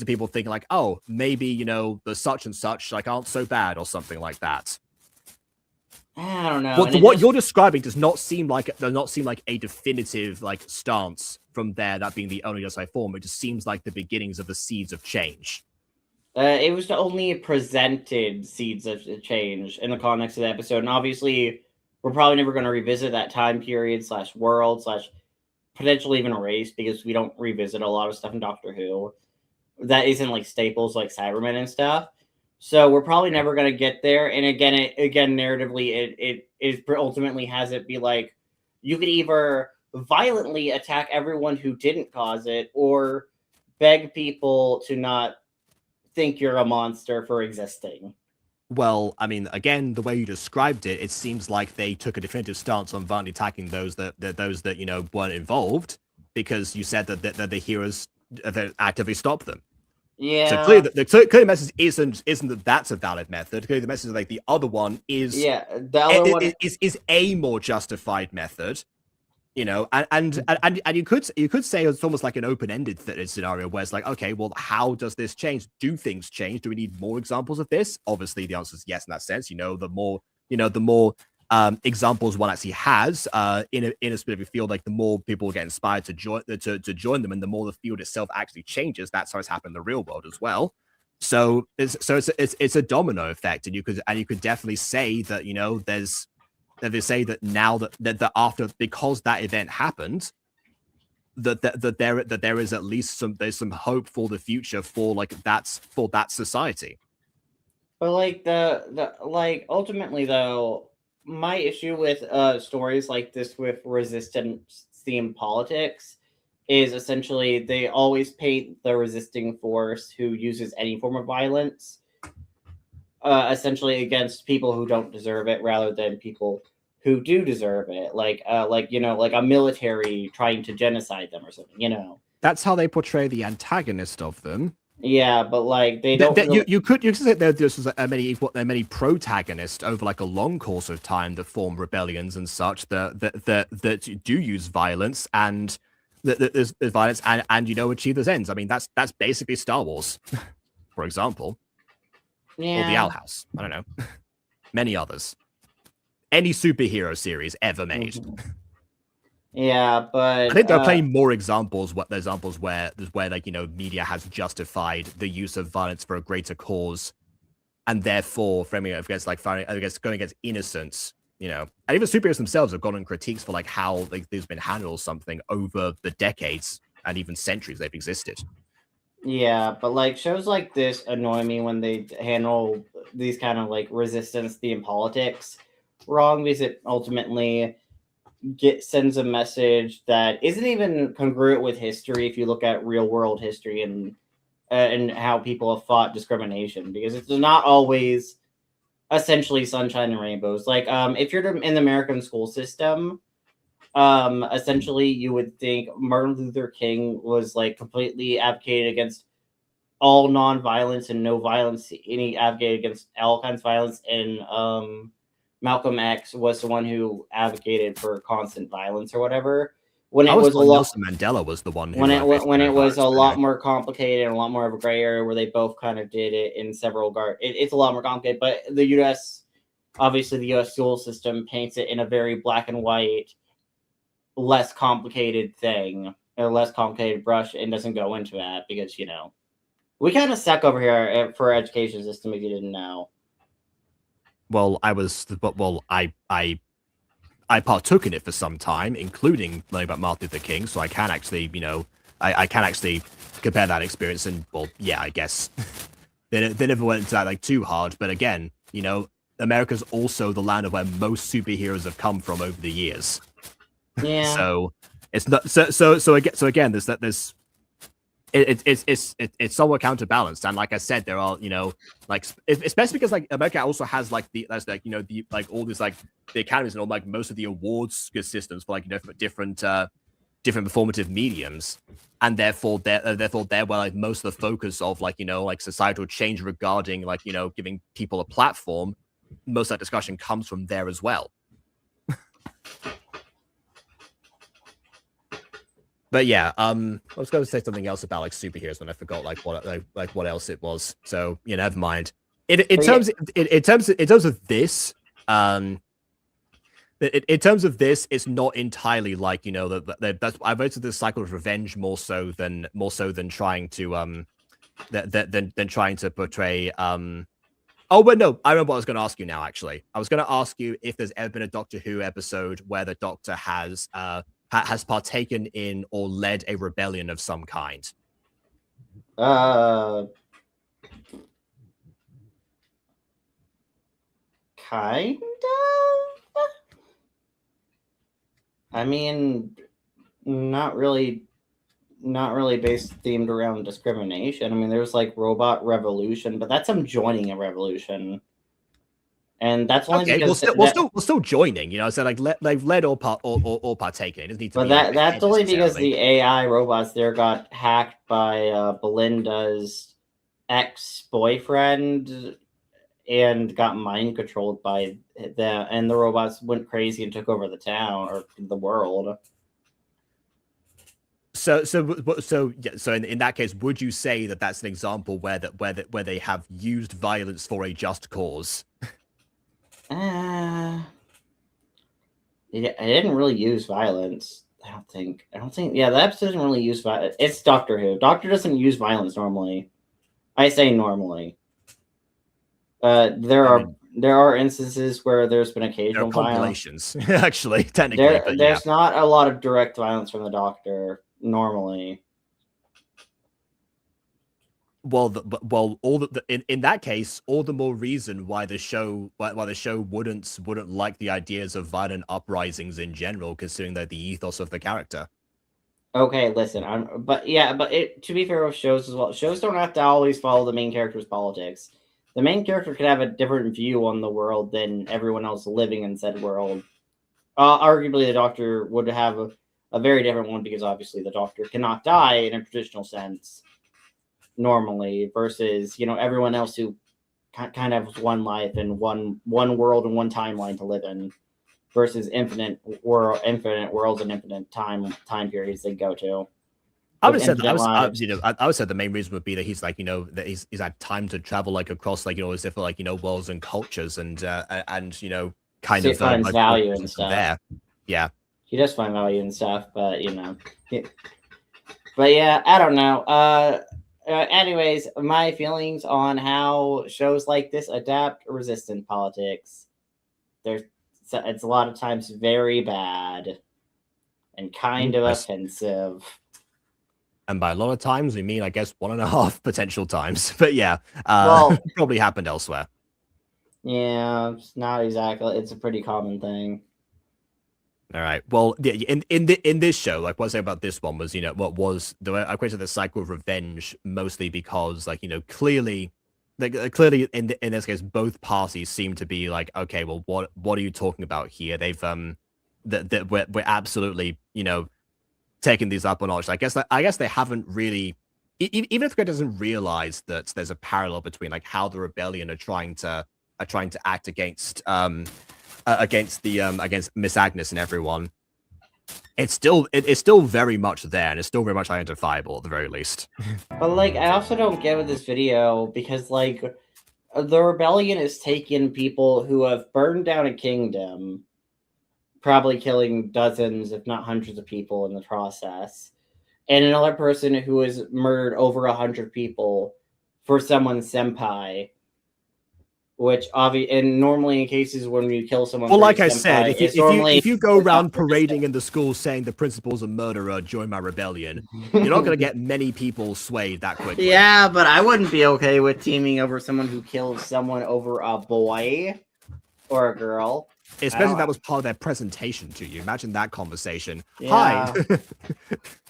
people thinking like, oh, maybe, you know, the such and such like aren't so bad or something like that. I don't know. What you're describing does not seem like a definitive like stance from there, that being the only justified form. It just seems like the beginnings of the seeds of change. It was the only presented seeds of change in the context of the episode, and obviously we're probably never going to revisit that time period / world / potentially even a race, because we don't revisit a lot of stuff in Doctor Who that isn't like staples like Cybermen and stuff. So we're probably never going to get there. And again, narratively, it ultimately has it be like, you could either violently attack everyone who didn't cause it, or beg people to not think you're a monster for existing. Well, I mean, again, the way you described it, it seems like they took a definitive stance on violently attacking those that you know weren't involved, because you said that the heroes actively stopped them. Yeah. So clearly, the message isn't that that's a valid method. Clearly, the message is like the other one is. Yeah, the other one is a more justified method. You know, and you could say it's almost like an open-ended scenario where it's like, okay, well, how does this change? Do things change? Do we need more examples of this? Obviously, the answer is yes in that sense. You know, the more examples one actually has in a specific field, like the more people get inspired to join them, and the more the field itself actually changes. That's how it's happened in the real world as well. So it's a domino effect, and you could definitely say that, you know, they say that now that after, because that event happened, that there is at least some hope for the future for that society. But like ultimately though, my issue with stories like this with resistance theme politics is essentially they always paint the resisting force who uses any form of violence essentially against people who don't deserve it, rather than people who do deserve it, like you know, like a military trying to genocide them or something, you know. That's how they portray the antagonist of them. Yeah, but like they don't. You could say there's just many protagonists over like a long course of time that form rebellions and such that do use violence and there's violence and you know achieve those ends. I mean, that's basically Star Wars, for example. Yeah. Or the Owl House. I don't know. Many others. Any superhero series ever made. Mm-hmm. Yeah, but I think there are plenty more examples where like, you know, media has justified the use of violence for a greater cause, and therefore framing it against going against innocence. You know, and even superheroes themselves have gotten critiques for like how like they've been handled or something over the decades and even centuries they've existed. Yeah, but like shows like this annoy me when they handle these kind of like resistance theme politics wrong, because it ultimately sends a message that isn't even congruent with history if you look at real world history and how people have fought discrimination, because it's not always essentially sunshine and rainbows. Like if you're in the American school system, essentially you would think Martin Luther King was like completely advocated against all non-violence and no violence, and he advocated against all kinds of violence, and Malcolm X was the one who advocated for constant violence or whatever. When it was a lot, Nelson Mandela was the one who when it was a lot more complicated and a lot more of a gray area where they both kind of did it in several it's a lot more complicated. But the U.S. obviously the U.S. school system paints it in a very black and white, less complicated thing. a less complicated brush and doesn't go into that because, you know, we kind of suck over here for our education system if you didn't know. Well, I partook in it for some time, including learning about Martin Luther King, so I can actually, you know, I can actually compare that experience, and, well, yeah, I guess they never went into that, like, too hard, but again, you know, America's also the land of where most superheroes have come from over the years. Yeah. So, it's not, so again, it's somewhat counterbalanced, and like I said, there are, you know, like, especially because, like, America also has, like, that's, like, you know, the, like, all these, like, the academies and all, like, most of the awards systems for, like, you know, different performative mediums, and therefore they're where, like, most of the focus of, like, you know, like, societal change regarding, like, you know, giving people a platform, most of that discussion comes from there as well. But yeah, I was going to say something else about, like, superheroes when I forgot, like, what else it was. So, yeah, never mind. In terms of this, in terms of this, it's not entirely like, you know, that's I voted this cycle of revenge more so than trying to than trying to portray Oh, but no, I remember what I was going to ask you now. Actually, I was going to ask you if there's ever been a Doctor Who episode where the Doctor has partaken in or led a rebellion of some kind. Kind of. I mean, not really based themed around discrimination. I mean, there's like Robot Revolution, but that's them joining a revolution, and that's only because we're still joining. You know, so like they've led or partaken. It doesn't need to but be. That's only because the AI robots there got hacked by Belinda's ex-boyfriend and got mind controlled by them, and the robots went crazy and took over the town or the world. So in that case, would you say that that's an example where they have used violence for a just cause? I didn't really use violence. I don't think. Yeah, the episode doesn't really use violence. It's Doctor Who. Doctor doesn't use violence normally. I say normally. There are instances where there's been occasional compilations, actually, technically. There's not a lot of direct violence from the Doctor normally. Well, in that case, all the more reason why the show wouldn't like the ideas of violent uprisings in general, considering that the ethos of the character. Okay, listen, to be fair with shows as well, shows don't have to always follow the main character's politics. The main character could have a different view on the world than everyone else living in said world. Arguably, the Doctor would have a very different one because obviously the Doctor cannot die in a traditional sense normally, versus, you know, everyone else who kind of has one life and one world and one timeline to live in, versus infinite worlds and infinite time periods they go to. I would say the main reason would be that he's like, you know, that he's had time to travel like across, like, you know, as if like, you know, worlds and cultures and you know, kind of finds value and stuff there. Yeah, he does find value and stuff, but you know, but yeah, I don't know. Anyways, my feelings on how shows like this adapt resistant politics. It's a lot of times very bad and kind of offensive. And by a lot of times, we mean, I guess, 1.5 potential times. But yeah, probably happened elsewhere. Yeah, it's not exactly. It's a pretty common thing. All right. Well, yeah, in this show, like, what I say about this one was, you know, I created the cycle of revenge mostly because, like, you know, clearly in this case, both parties seem to be like, okay, well, what are you talking about here? They've we're absolutely, you know, taking these up a notch. I guess they haven't really, even if the guy doesn't realize that there's a parallel between like how the rebellion are trying to act against Miss Agnes and everyone. It's still very much there, and it's still very much identifiable at the very least. But like, I also don't get with this video because like the rebellion is taking people who have burned down a kingdom, probably killing dozens, if not hundreds of people in the process, and another person who has murdered over 100 people for someone's senpai. Which and normally in cases when you kill someone, well, for like your I said, senpai, if you go around parading in the school saying the principal's a murderer, join my rebellion, you're not going to get many people swayed that quickly. Yeah, but I wouldn't be okay with teaming over someone who killed someone over a boy or a girl. Especially if that was part of their presentation to you. Imagine that conversation. Yeah. Hi.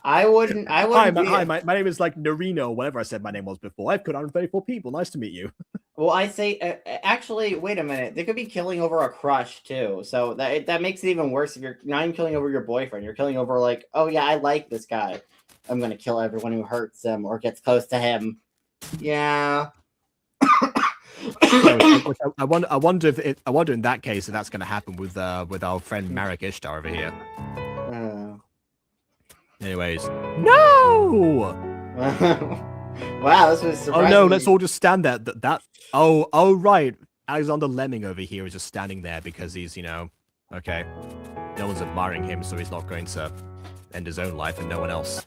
I wouldn't. Hi, my name is like Narino, whatever I said my name was before. I've killed 134 people. Nice to meet you. Well, I say, actually, wait a minute. They could be killing over a crush too, so that makes it even worse. If you're not even killing over your boyfriend, you're killing over like, oh yeah, I like this guy. I'm gonna kill everyone who hurts him or gets close to him. Yeah. I wonder in that case if that's going to happen with our friend Marek Ishtar over here. Anyways, no. Wow, this was surprising. Oh no, let's all just stand there. Oh right, Alexander Lemming over here is just standing there because he's okay. No one's admiring him, so he's not going to end his own life, and no one else.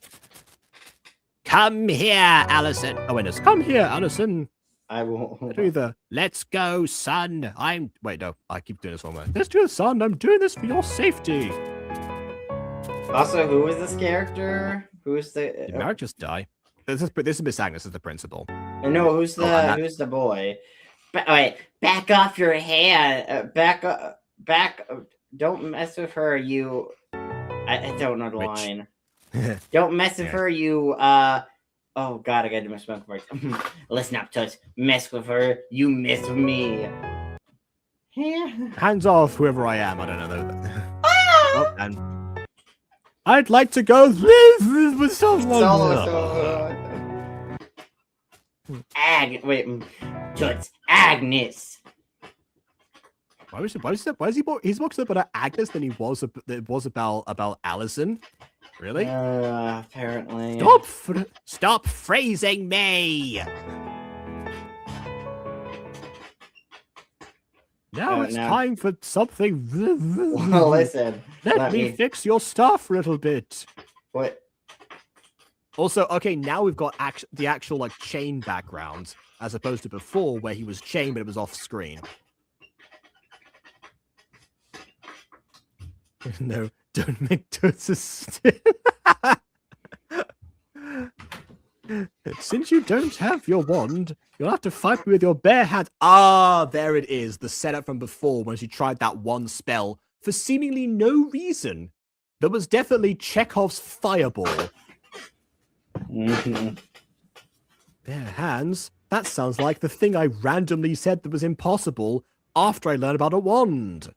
Come here, Allison. Oh wait, no, come here, Allison. I will. Let's go, son. Wait, no, I keep doing this one way. Let's do it, son. I'm doing this for your safety. Also, who is this character? Who's the? Did Marek just die? This is Miss Agnes, is the principal. No, who's the boy? Wait, back off your hand. Back. Don't mess with her, you. I don't know the line. Don't mess with her, you. Oh God, I gotta do my smoke break. Listen up, Toots. Mess with her, you mess with me. Hands off, whoever I am. I don't know. Oh, and I'd like to go live with someone. Toots, Agnes. Why is he more upset about Agnes than he was about Allison? Really? Apparently. Stop phrasing me. Now it's time for something. Well, listen. Let me fix your stuff a little bit. What? Also, okay, now we've got the actual like chain background as opposed to before where he was chained but it was off screen. No, don't make Toots a stick. Since you don't have your wand, you'll have to fight me with your bare hand. Ah, there it is. The setup from before when she tried that one spell for seemingly no reason. There was definitely Chekhov's fireball. Mm-hmm. Bare hands? That sounds like the thing I randomly said that was impossible after I learned about a wand.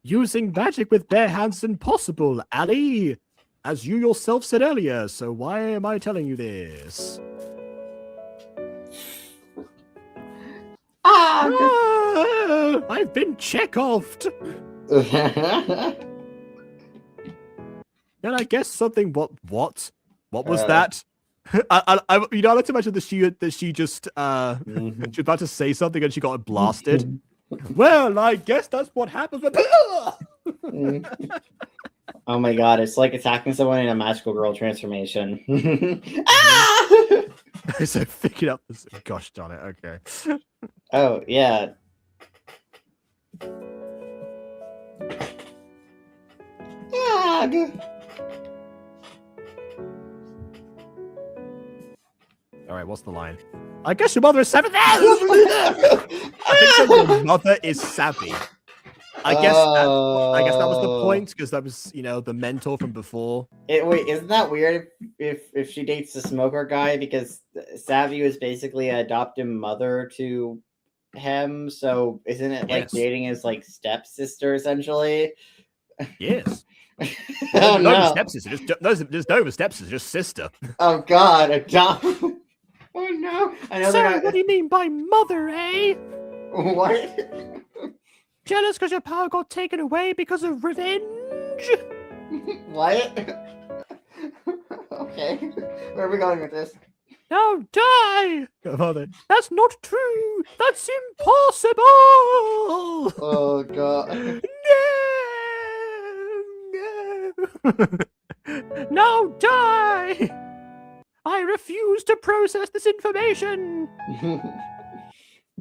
Using magic with bare hands is impossible, Ali. As you yourself said earlier, so why am I telling you this? I've been Chekhoved. And I guess something. What was that? I like to imagine that she just she was about to say something and she got blasted. Well, I guess that's what happens with. Oh my God! It's like attacking someone in a magical girl transformation. So picking up this. Gosh darn it! Okay. Oh yeah. All right, what's the line? I guess your mother is savvy. I think your mother is savvy. I guess that was the point because that was the mentor from before. Wait, isn't that weird if she dates the smoker guy because Savvy was basically an adoptive mother to him? So isn't it like dating his like stepsister essentially? Yes. Oh no, stepsister. There's no stepsister, just sister. Oh God, adopt. Oh no! I know. So what do you mean by mother, eh? What? Jealous because your power got taken away because of revenge? What? Okay. Where are we going with this? Now die! Mother. That's not true! That's impossible! Oh God. No! Now die! I refuse to process this information!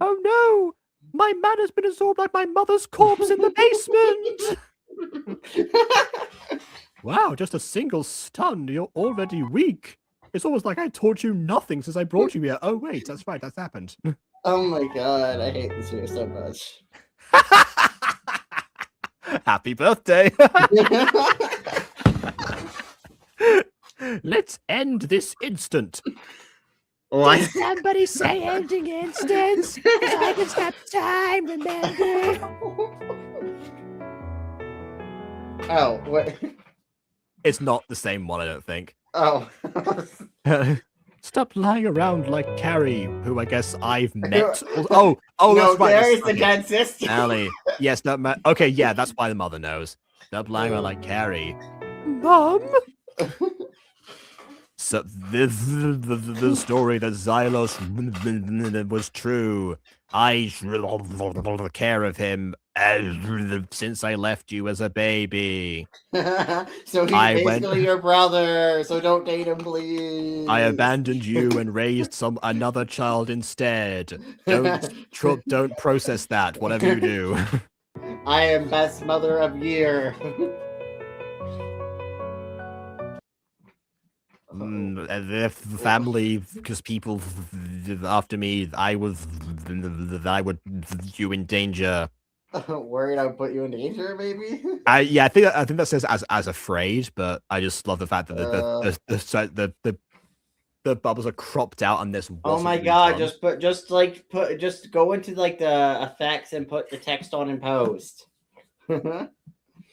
Oh no! My man has been absorbed like my mother's corpse in the basement! Wow, just a single stun. You're already weak. It's almost like I taught you nothing since I brought you here. Oh wait, that's right, that's happened. Oh my god, I hate this video so much. Happy birthday! Let's end this instant. Did somebody say ending instance? 'Cause I can stop time, remember? Oh, what? It's not the same one, I don't think. Oh. Stop lying around like Carrie, who I guess I've met. Oh, no, that's right. Carrie's the dead sister. Allie. Yes, okay, yeah, that's why the mother knows. Stop lying around like Carrie. Mom? So the story that Xylos was true. I care of him since I left you as a baby. So he's basically your brother, so don't date him, please. I abandoned you and raised another child instead. Don't process that, whatever you do. I am best mother of year. The family, because people after me, I would you in danger. Worried I would put you in danger, maybe? Yeah, I think that says as afraid, but I just love the fact that the bubbles are cropped out on this. Oh my god! Just go into like the effects and put the text on in post.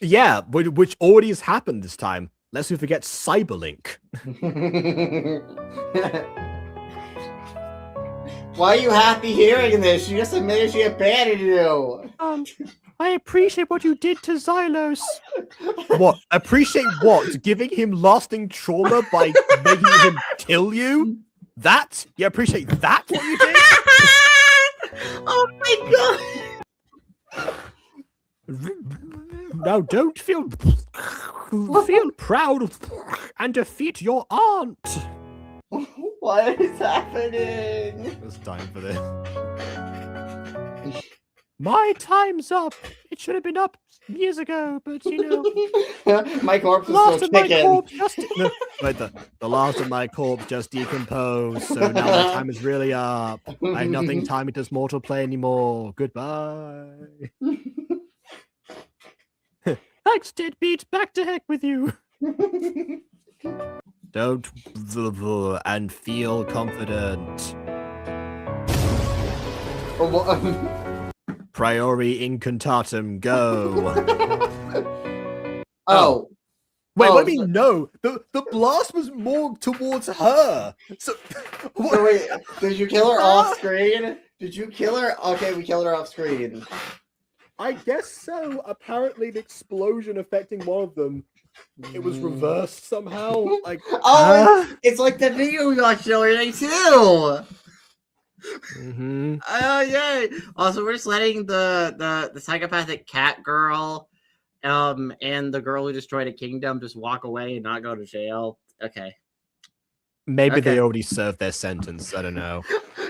Yeah, which already has happened this time. Lest we forget Cyberlink. Why are you happy hearing this? She just admitted she abandoned you. I appreciate what you did to Xylos. What? Appreciate what? Giving him lasting trauma by making him kill you? That? You appreciate that, what you did? Oh my god! Now don't feel proud and defeat your aunt. What is happening? It's time for this. My time's up. It should have been up years ago, but you know. My corpse is last still of my kicking. corpse just No, wait, the last of my corpse just decomposed, so now my time is really up. I have nothing time with this mortal play anymore. Goodbye. Thanks, deadbeat. Back to heck with you. Don't and feel confident. Priori incantatum, go. Oh. Wait, what do you mean no? The blast was more towards her. So wait, did you kill her off screen? Did you kill her? Okay, we killed her off screen. I guess so. Apparently the explosion affecting one of them, it was reversed somehow. Like it's like the video we got showing too. Oh yay! Also, we're just letting the psychopathic cat girl, and the girl who destroyed a kingdom just walk away and not go to jail. Okay. Maybe they already served their sentence. I don't know.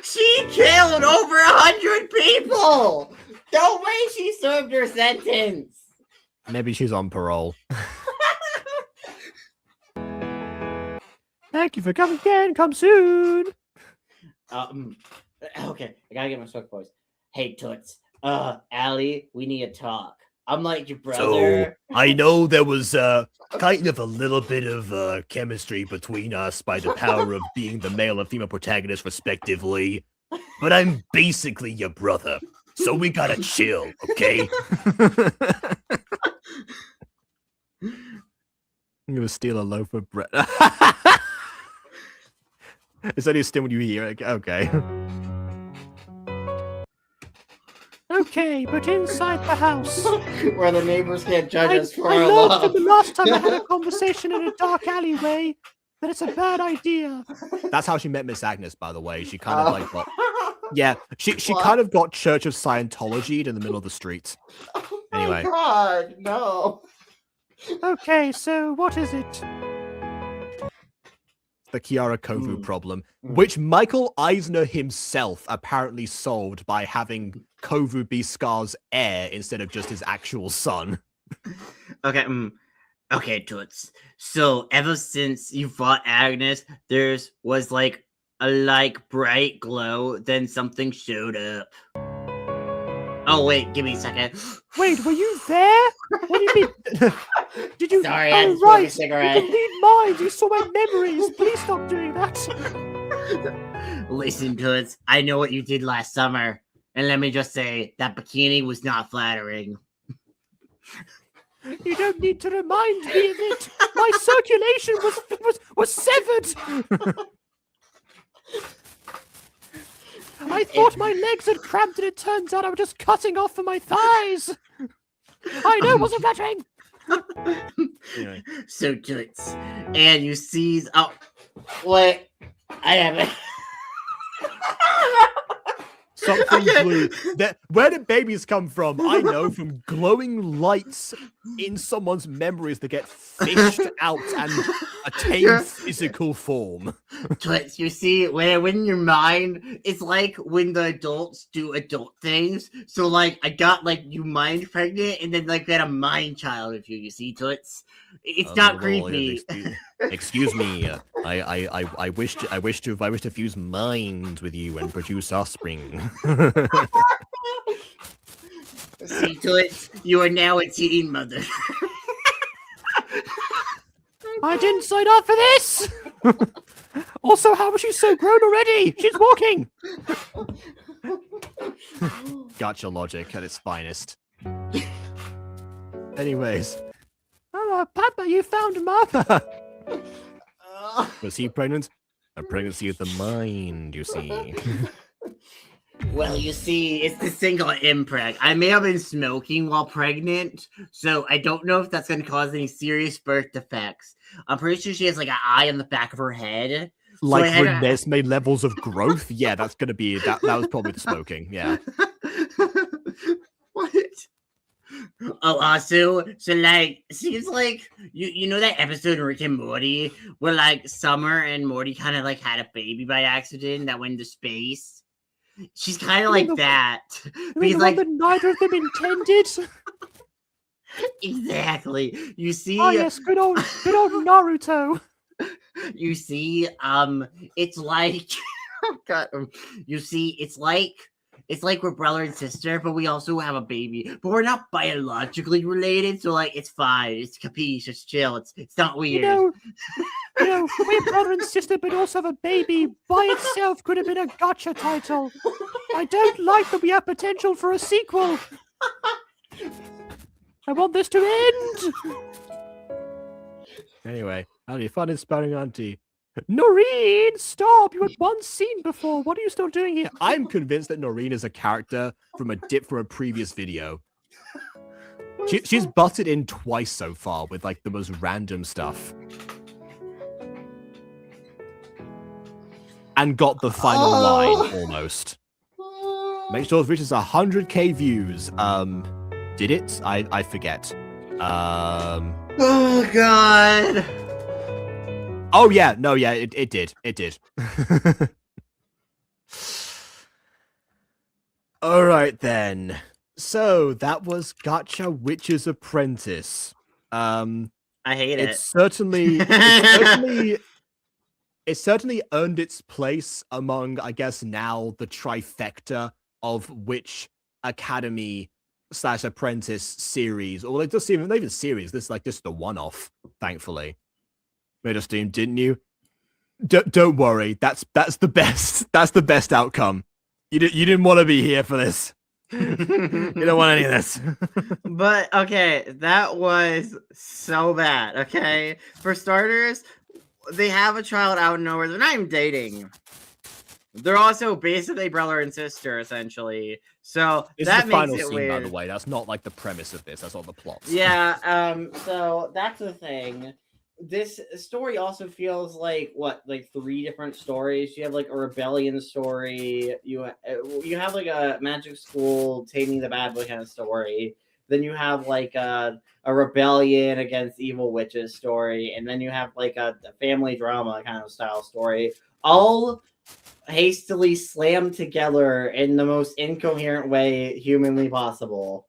She killed over 100 people. No way she served her sentence. Maybe she's on parole. Thank you for coming again. Come soon. Okay, I gotta get my sweat voice. Hey, Toots. Allie, we need to talk. I'm like your brother. So, I know there was kind of a little bit of chemistry between us by the power of being the male and female protagonist respectively, but I'm basically your brother, so we gotta chill, okay? I'm gonna steal a loaf of bread. Is that still when you hear it? Okay. Okay, but inside the house. Where the neighbors can't judge us for I our learned love. from the last time I had a conversation in a dark alleyway that it's a bad idea. That's how she met Miss Agnes, by the way. She kind of like got... Yeah, she kind of got Church of Scientology in the middle of the street. Oh Anyway. my god, no. Okay, so what is it? the Kiara Kovu problem, which Michael Eisner himself apparently solved by having Kovu be Scar's heir instead of just his actual son. Okay, okay, Toots. So ever since you fought Agnes, there was like a bright glow, then something showed up. Oh wait, give me a second. Wait, were you there? What do you mean? Did you? Sorry, I just right. smoked a cigarette. You can read minds. You saw my memories. Please stop doing that. Listen, Toots. I know what you did last summer, and let me just say that bikini was not flattering. You don't need to remind me of it. My circulation was severed. I thought my legs had cramped, and it turns out I was just cutting off for my thighs. I know, it wasn't flattering. Anyway. So Toots, and you see, oh, what? I haven't. Something blue. Where did babies come from? I know, from glowing lights in someone's memories that get fished out and attain physical form. Toots, you see, when your mind, it's like when the adults do adult things. So like, I got like you mind pregnant, and then like got a mind child with you. You see, Toots, it's not creepy. Excuse me. I wish to fuse minds with you and produce offspring. See, Toots, you are now a teen mother. I didn't sign up for this. Also, how is she so grown already? She's walking. Gacha logic at its finest. Anyways. Oh, Papa, you found Mama. Was he pregnant? A pregnancy of the mind, you see. Well, you see, it's the single impreg. I may have been smoking while pregnant, so I don't know if that's going to cause any serious birth defects. I'm pretty sure she has like an eye on the back of her head. Like Renesmee levels of growth? Yeah, that's going to be, that was probably the smoking, yeah. What? Oh, also, so like, seems like you know that episode of Rick and Morty where like Summer and Morty kind of like had a baby by accident that went into space. She's kind of like that. Because like that neither of them intended. Exactly. You see. Oh yes, good old Naruto. You see, it's like, oh God, you see, it's like we're brother and sister, but we also have a baby. But we're not biologically related, so like it's fine. It's capiche. It's chill. It's not weird. You know, we're brother and sister, but also have a baby. By itself could have been a Gacha title. I don't like that we have potential for a sequel. I want this to end. Anyway, how do you find inspiring Auntie? Noreen, stop! You had one scene before. What are you still doing here? I'm convinced that Noreen is a character from a previous video. She's butted in twice so far with like the most random stuff. And got the final line almost. Make sure it reaches 100k views. Did it? I forget. Oh God. Oh yeah, no, yeah, it did. It did. Alright then. So that was Gacha Witch's Apprentice. I hate it. It certainly earned its place among, I guess, now the trifecta of Witch Academy / Apprentice series. Or like just not even series, this is like just the one-off, thankfully. Made us Steam, didn't you? Don't worry, that's the best. That's the best outcome. You didn't want to be here for this. You don't want any of this. But okay, that was so bad. Okay, for starters, they have a child out of nowhere. They're not even dating. They're also basically brother and sister, essentially. So this that is the makes final it scene, weird. by the way. That's not like the premise of this. That's not the plot. Yeah. So that's the thing. This story also feels like like 3 different stories. You have like a rebellion story. You have like a magic school taming the bad boy kind of story. Then you have like a rebellion against evil witches story, and then you have like a family drama kind of style story, all hastily slammed together in the most incoherent way humanly possible.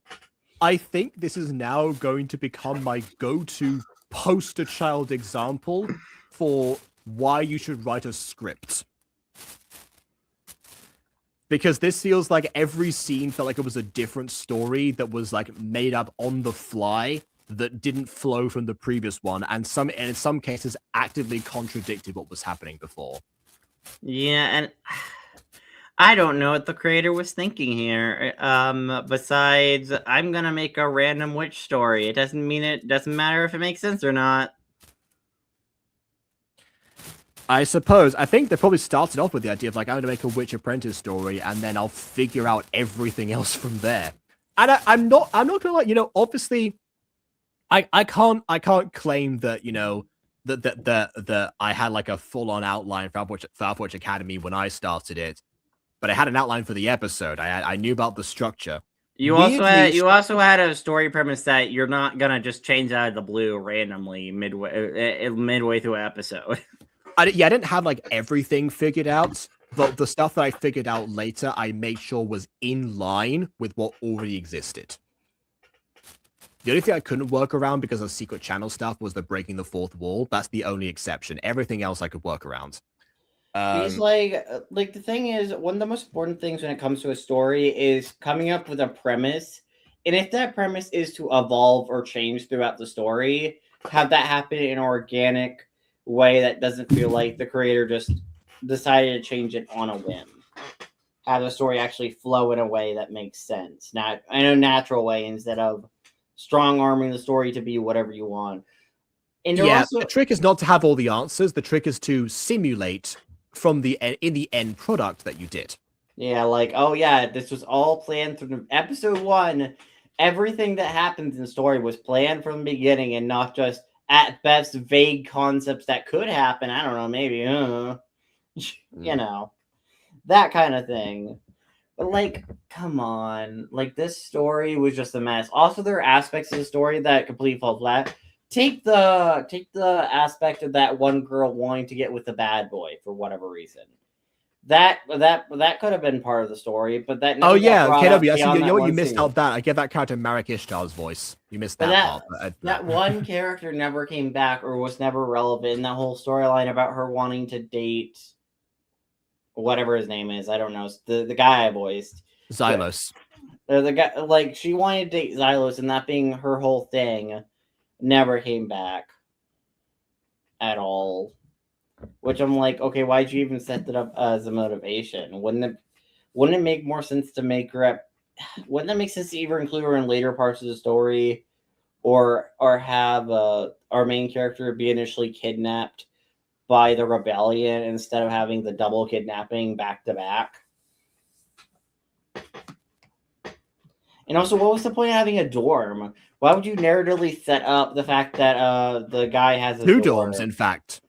I think this is now going to become my go-to poster child example for why you should write a script. Because this feels like every scene felt like it was a different story that was like made up on the fly that didn't flow from the previous one, and in some cases actively contradicted what was happening before. Yeah, and I don't know what the creator was thinking here. Besides, I'm gonna make a random witch story. It doesn't matter if it makes sense or not. I suppose. I think they probably started off with the idea of like, I'm gonna make a Witch Apprentice story, and then I'll figure out everything else from there. And I'm not gonna like, obviously, I can't claim that that I had like a full on outline for Witch Academy when I started it, but I had an outline for the episode. I knew about the structure. You also had a story premise that you're not gonna just change out of the blue randomly midway through an episode. I didn't have like everything figured out, but the stuff that I figured out later, I made sure was in line with what already existed. The only thing I couldn't work around because of secret channel stuff was the breaking the fourth wall. That's the only exception. Everything else I could work around. He's like the thing is, one of the most important things when it comes to a story is coming up with a premise. And if that premise is to evolve or change throughout the story, have that happen in an organic way that doesn't feel like the creator just decided to change it on a whim. Have the story actually flow in a way that makes sense. Not in a natural way instead of strong arming the story to be whatever you want. And the trick is not to have all the answers. The trick is to simulate in the end product that you did. Yeah, like, oh yeah, this was all planned from episode 1. Everything that happens in the story was planned from the beginning and not just at best vague concepts that could happen. I don't know, maybe, that kind of thing. But like, come on, like this story was just a mess. Also, there are aspects of the story that completely fall flat. Take the aspect of that one girl wanting to get with the bad boy for whatever reason. That could have been part of the story, but that. Oh yeah, KW. You missed out that. I gave that character Marek Ishtar's voice. You missed that part. That one character never came back or was never relevant in that whole storyline about her wanting to date whatever his name is. I don't know. The guy I voiced. Xylos. The guy, like, she wanted to date Xylos, and that being her whole thing, never came back at all. Which I'm like, okay, why'd you even set that up as a motivation? Wouldn't it make more sense to make her wouldn't it make sense to either include her in later parts of the story, or have our main character be initially kidnapped by the rebellion instead of having the double kidnapping back to back? And also, what was the point of having a dorm? Why would you narratively set up the fact that the guy has a two dorms, in fact?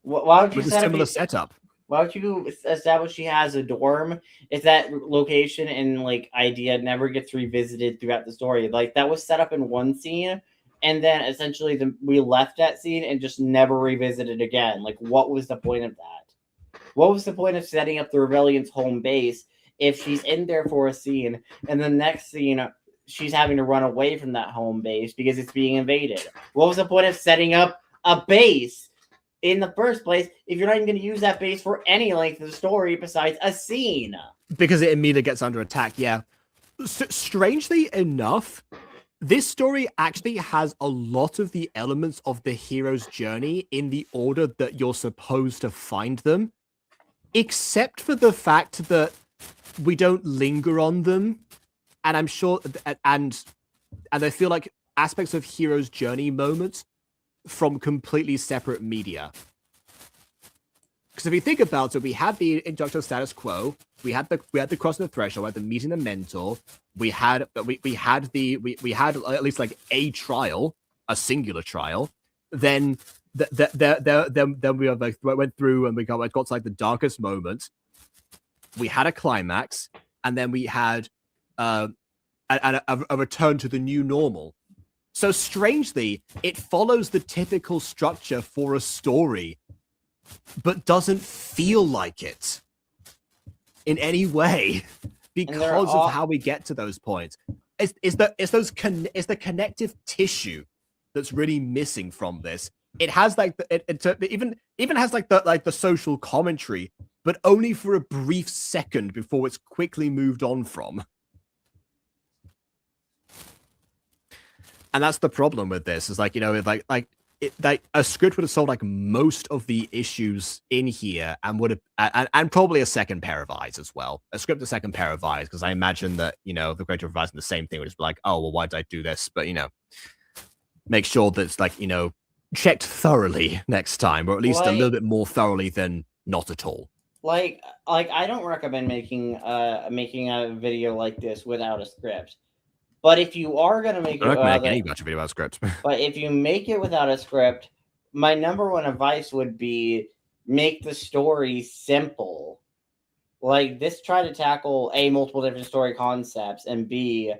Why would you with a similar setup? Why would you establish she has a dorm if that location and like idea never gets revisited throughout the story? Like, that was set up in one scene, and then essentially we left that scene and just never revisited again. Like, what was the point of that? What was the point of setting up the rebellion's home base if she's in there for a scene and the next scene she's having to run away from that home base because it's being invaded? What was the point of setting up a base in the first place if you're not even going to use that base for any length of the story besides a scene? Because it immediately gets under attack, yeah. Strangely enough, this story actually has a lot of the elements of the hero's journey in the order that you're supposed to find them, except for the fact that we don't linger on them. And I'm sure, and I feel like aspects of hero's journey moments from completely separate media. Because if you think about it, we had the introduction of status quo, we had the crossing the threshold, we had the meeting the mentor, we had at least like a trial, a singular trial. Then we went through and we got to like the darkest moment. We had a climax, and then we had a return to the new normal. So strangely, it follows the typical structure for a story, but doesn't feel like it in any way because of how we get to those points. It's the connective tissue that's really missing from this. It has like it even has like the social commentary, but only for a brief second before it's quickly moved on from. And that's the problem with this. Is like, you know, like a script would have solved like most of the issues in here, and would have and probably a second pair of eyes as well. A script, a second pair of eyes, because I imagine that, you know, the creator of revising the same thing would just be like, oh well, why did I do this? But, you know, make sure that it's like, you know, checked thoroughly next time, or at least a little bit more thoroughly than not at all. Like I don't recommend making a video like this without a script. But if you are gonna make any Gacha video without script. But if you make it without a script, my number one advice would be make the story simple. Like this, try to tackle multiple different story concepts, and B,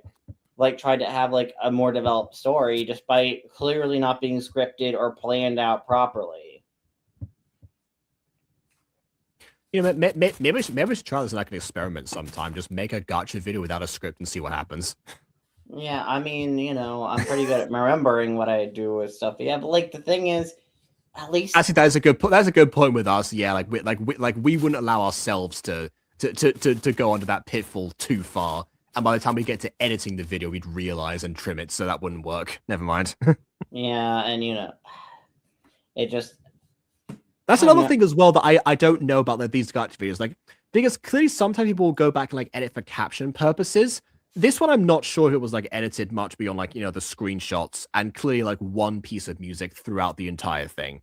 like try to have like a more developed story just by clearly not being scripted or planned out properly. You know, maybe we should try this like an experiment sometime. Just make a Gacha video without a script and see what happens. Yeah, I mean, you know, I'm pretty good at remembering what I do with stuff. Yeah, but like the thing is, at least actually that's a good point with us. Yeah, we wouldn't allow ourselves to go onto that pitfall too far. And by the time we get to editing the video, we'd realize and trim it, so that wouldn't work. Never mind. Yeah, and you know, it just that's another thing as well that I don't know about these Gacha videos. Like, because clearly sometimes people will go back and like edit for caption purposes. This one, I'm not sure if it was like edited much beyond like, you know, the screenshots and clearly like one piece of music throughout the entire thing.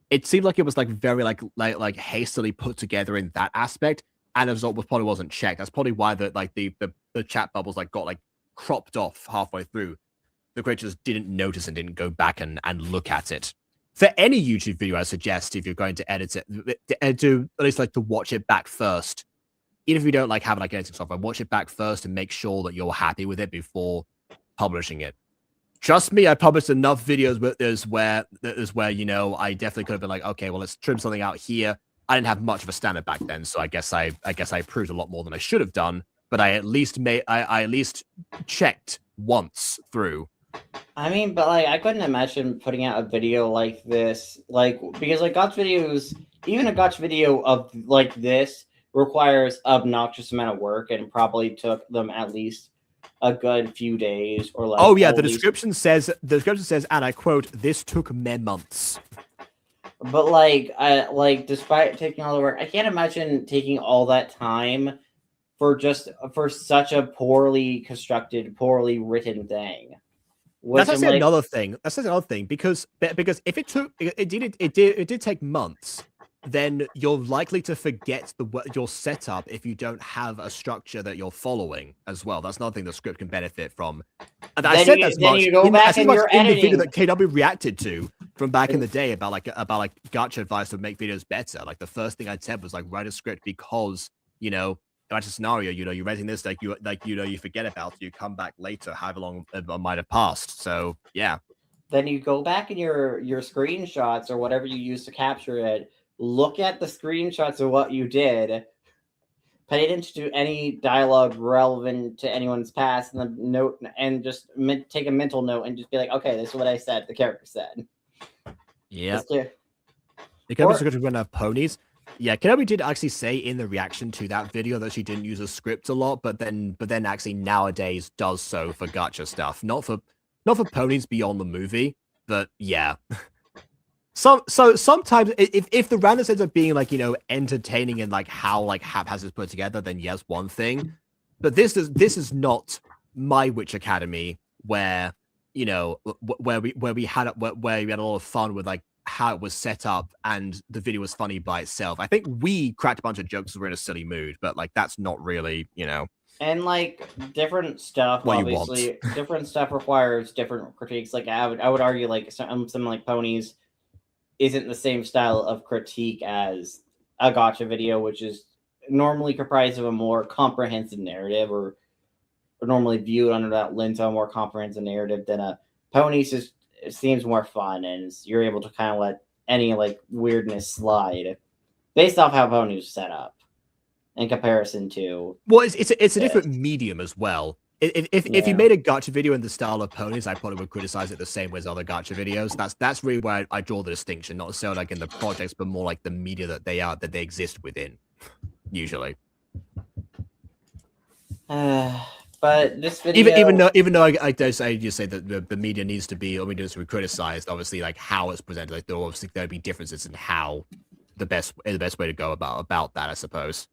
It seemed like it was like very like hastily put together in that aspect, and as a result, probably wasn't checked. That's probably why the chat bubbles like got like cropped off halfway through. The creators didn't notice and didn't go back and look at it. For any YouTube video, I suggest if you're going to edit it, to at least like to watch it back first. Even if you don't like have like editing software, watch it back first and make sure that you're happy with it before publishing it. Trust me, I published enough videos with this where you know, I definitely could have been like, okay, well, let's trim something out here. I didn't have much of a standard back then, so I guess I proved a lot more than I should have done. But I at least I at least checked once through. I mean, but like I couldn't imagine putting out a video like this, like because like Gacha videos, even a Gacha video of like this requires obnoxious amount of work, and probably took them at least a good few days or like. Oh yeah, the description says, and I quote, "This took me months." But like despite taking all the work, I can't imagine taking all that time for such a poorly constructed, poorly written thing. That's actually another thing. That's another thing because if it did take months, then you're likely to forget your setup if you don't have a structure that you're following as well. That's another thing the script can benefit from. And I said that's much in the video that KW reacted to from back in the day about Gacha advice to make videos better. Like the first thing I said was like write a script because, you know, that's a scenario, you know, you're writing this you forget about it, you come back later, however long it might have passed. So yeah. Then you go back in your screenshots or whatever you use to capture it. Look at the screenshots of what you did, pay attention to any dialogue relevant to anyone's past, and the note, and just take a mental note and just be like, okay, this is what I said, the character said. Yeah. Because we're going to have ponies. Yeah, Kenobi did actually say in the reaction to that video that she didn't use a script a lot, but then actually nowadays does so for Gacha stuff. Not for ponies beyond the movie, but yeah. So sometimes if the randoms ends up being like, you know, entertaining and like how like haphazard put together, then yes, one thing. But this is not my Witch Academy where, you know, where we had a lot of fun with like how it was set up and the video was funny by itself. I think we cracked a bunch of jokes because we're in a silly mood, but like that's not really, you know. And like different stuff, obviously, different stuff requires different critiques. Like I would argue like something like ponies isn't the same style of critique as a Gacha video, which is normally comprised of a more comprehensive narrative normally viewed under that lens of a more comprehensive narrative than a ponies. It seems more fun, and you're able to kind of let any like weirdness slide based off how ponies set up in comparison to. Well, it's a different medium as well. If you made a gacha video in the style of ponies, I probably would criticize it the same way as other gacha videos. That's really where I draw the distinction, not necessarily like in the projects, but more like the media that they exist within, usually. But this video, even though I do say you say that the media needs to be criticized, obviously like how it's presented, like there'll be differences in how the best way to go about that, I suppose.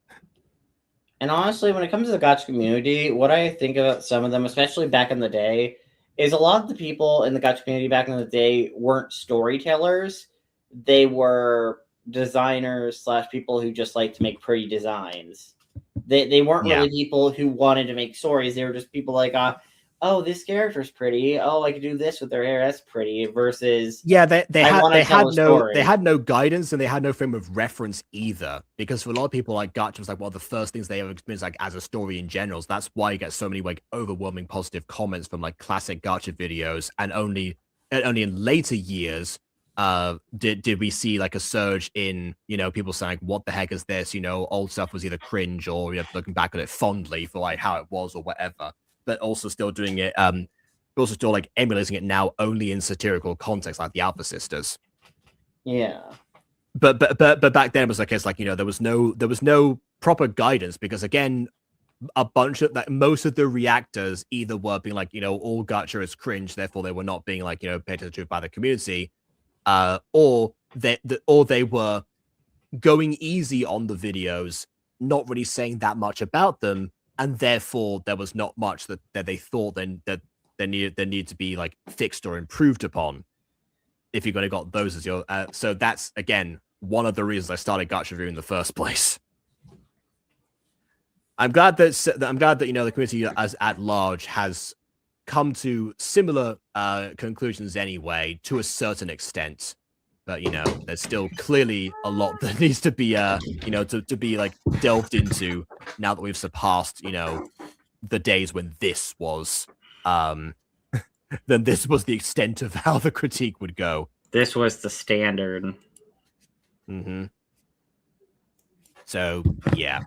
And honestly, when it comes to the gacha community, what I think about some of them, especially back in the day, is a lot of the people in the gacha community back in the day weren't storytellers. They were designers / people who just like to make pretty designs. They weren't really people who wanted to make stories. They were just people like, oh, this character's pretty. Oh, I could do this with their hair. That's pretty. Versus, they had no guidance and they had no frame of reference either. Because for a lot of people, like gacha was like one of the first things they ever experienced, like as a story in general. So that's why you get so many like overwhelming positive comments from like classic gacha videos. And only in later years, did we see like a surge in people saying like, what the heck is this? Old stuff was either cringe or looking back at it fondly for like how it was or whatever. But also still doing it, also still like emulating it now only in satirical context, like the Alpha Sisters. Yeah. But back then it was like it's like there was no proper guidance because again, a bunch of like most of the reactors either were being like all gacha is cringe, therefore they were not being like paid attention to by the community, or they were going easy on the videos, not really saying that much about them. And therefore, there was not much that they thought then that they needed to be like fixed or improved upon. If you're going to got those as your, so that's again one of the reasons I started gacha review in the first place. I'm glad that the community as at large has come to similar conclusions anyway to a certain extent. But there's still clearly a lot that needs to be to be like delved into now that we've surpassed the days when this was then this was the extent of how the critique would go. This was the standard. Mm-hmm. So yeah.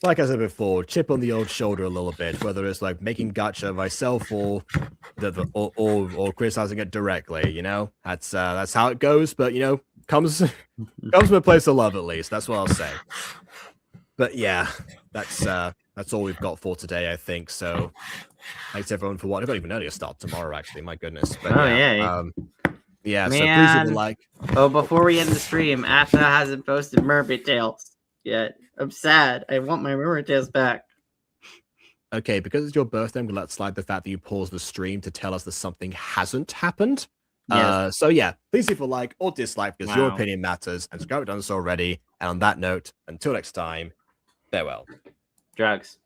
Like I said before, chip on the old shoulder a little bit, whether it's like making gacha myself or criticizing it directly, that's how it goes. But comes from a place of love, at least. That's what I'll say. But yeah, that's all we've got for today, I think. So thanks everyone for watching. I've got even earlier start tomorrow, actually. My goodness. But yeah. Yeah. Man. So please leave a like. Oh, before we end the stream, Asha hasn't posted Mermaid Tales yet. I'm sad. I want my Mermaid Tales back. Okay, because it's your birthday, I'm gonna let slide the fact that you paused the stream to tell us that something hasn't happened. Yes. So yeah, please leave a like or dislike because your opinion matters, and subscribe if you've done so already. And on that note, until next time, farewell. Drugs.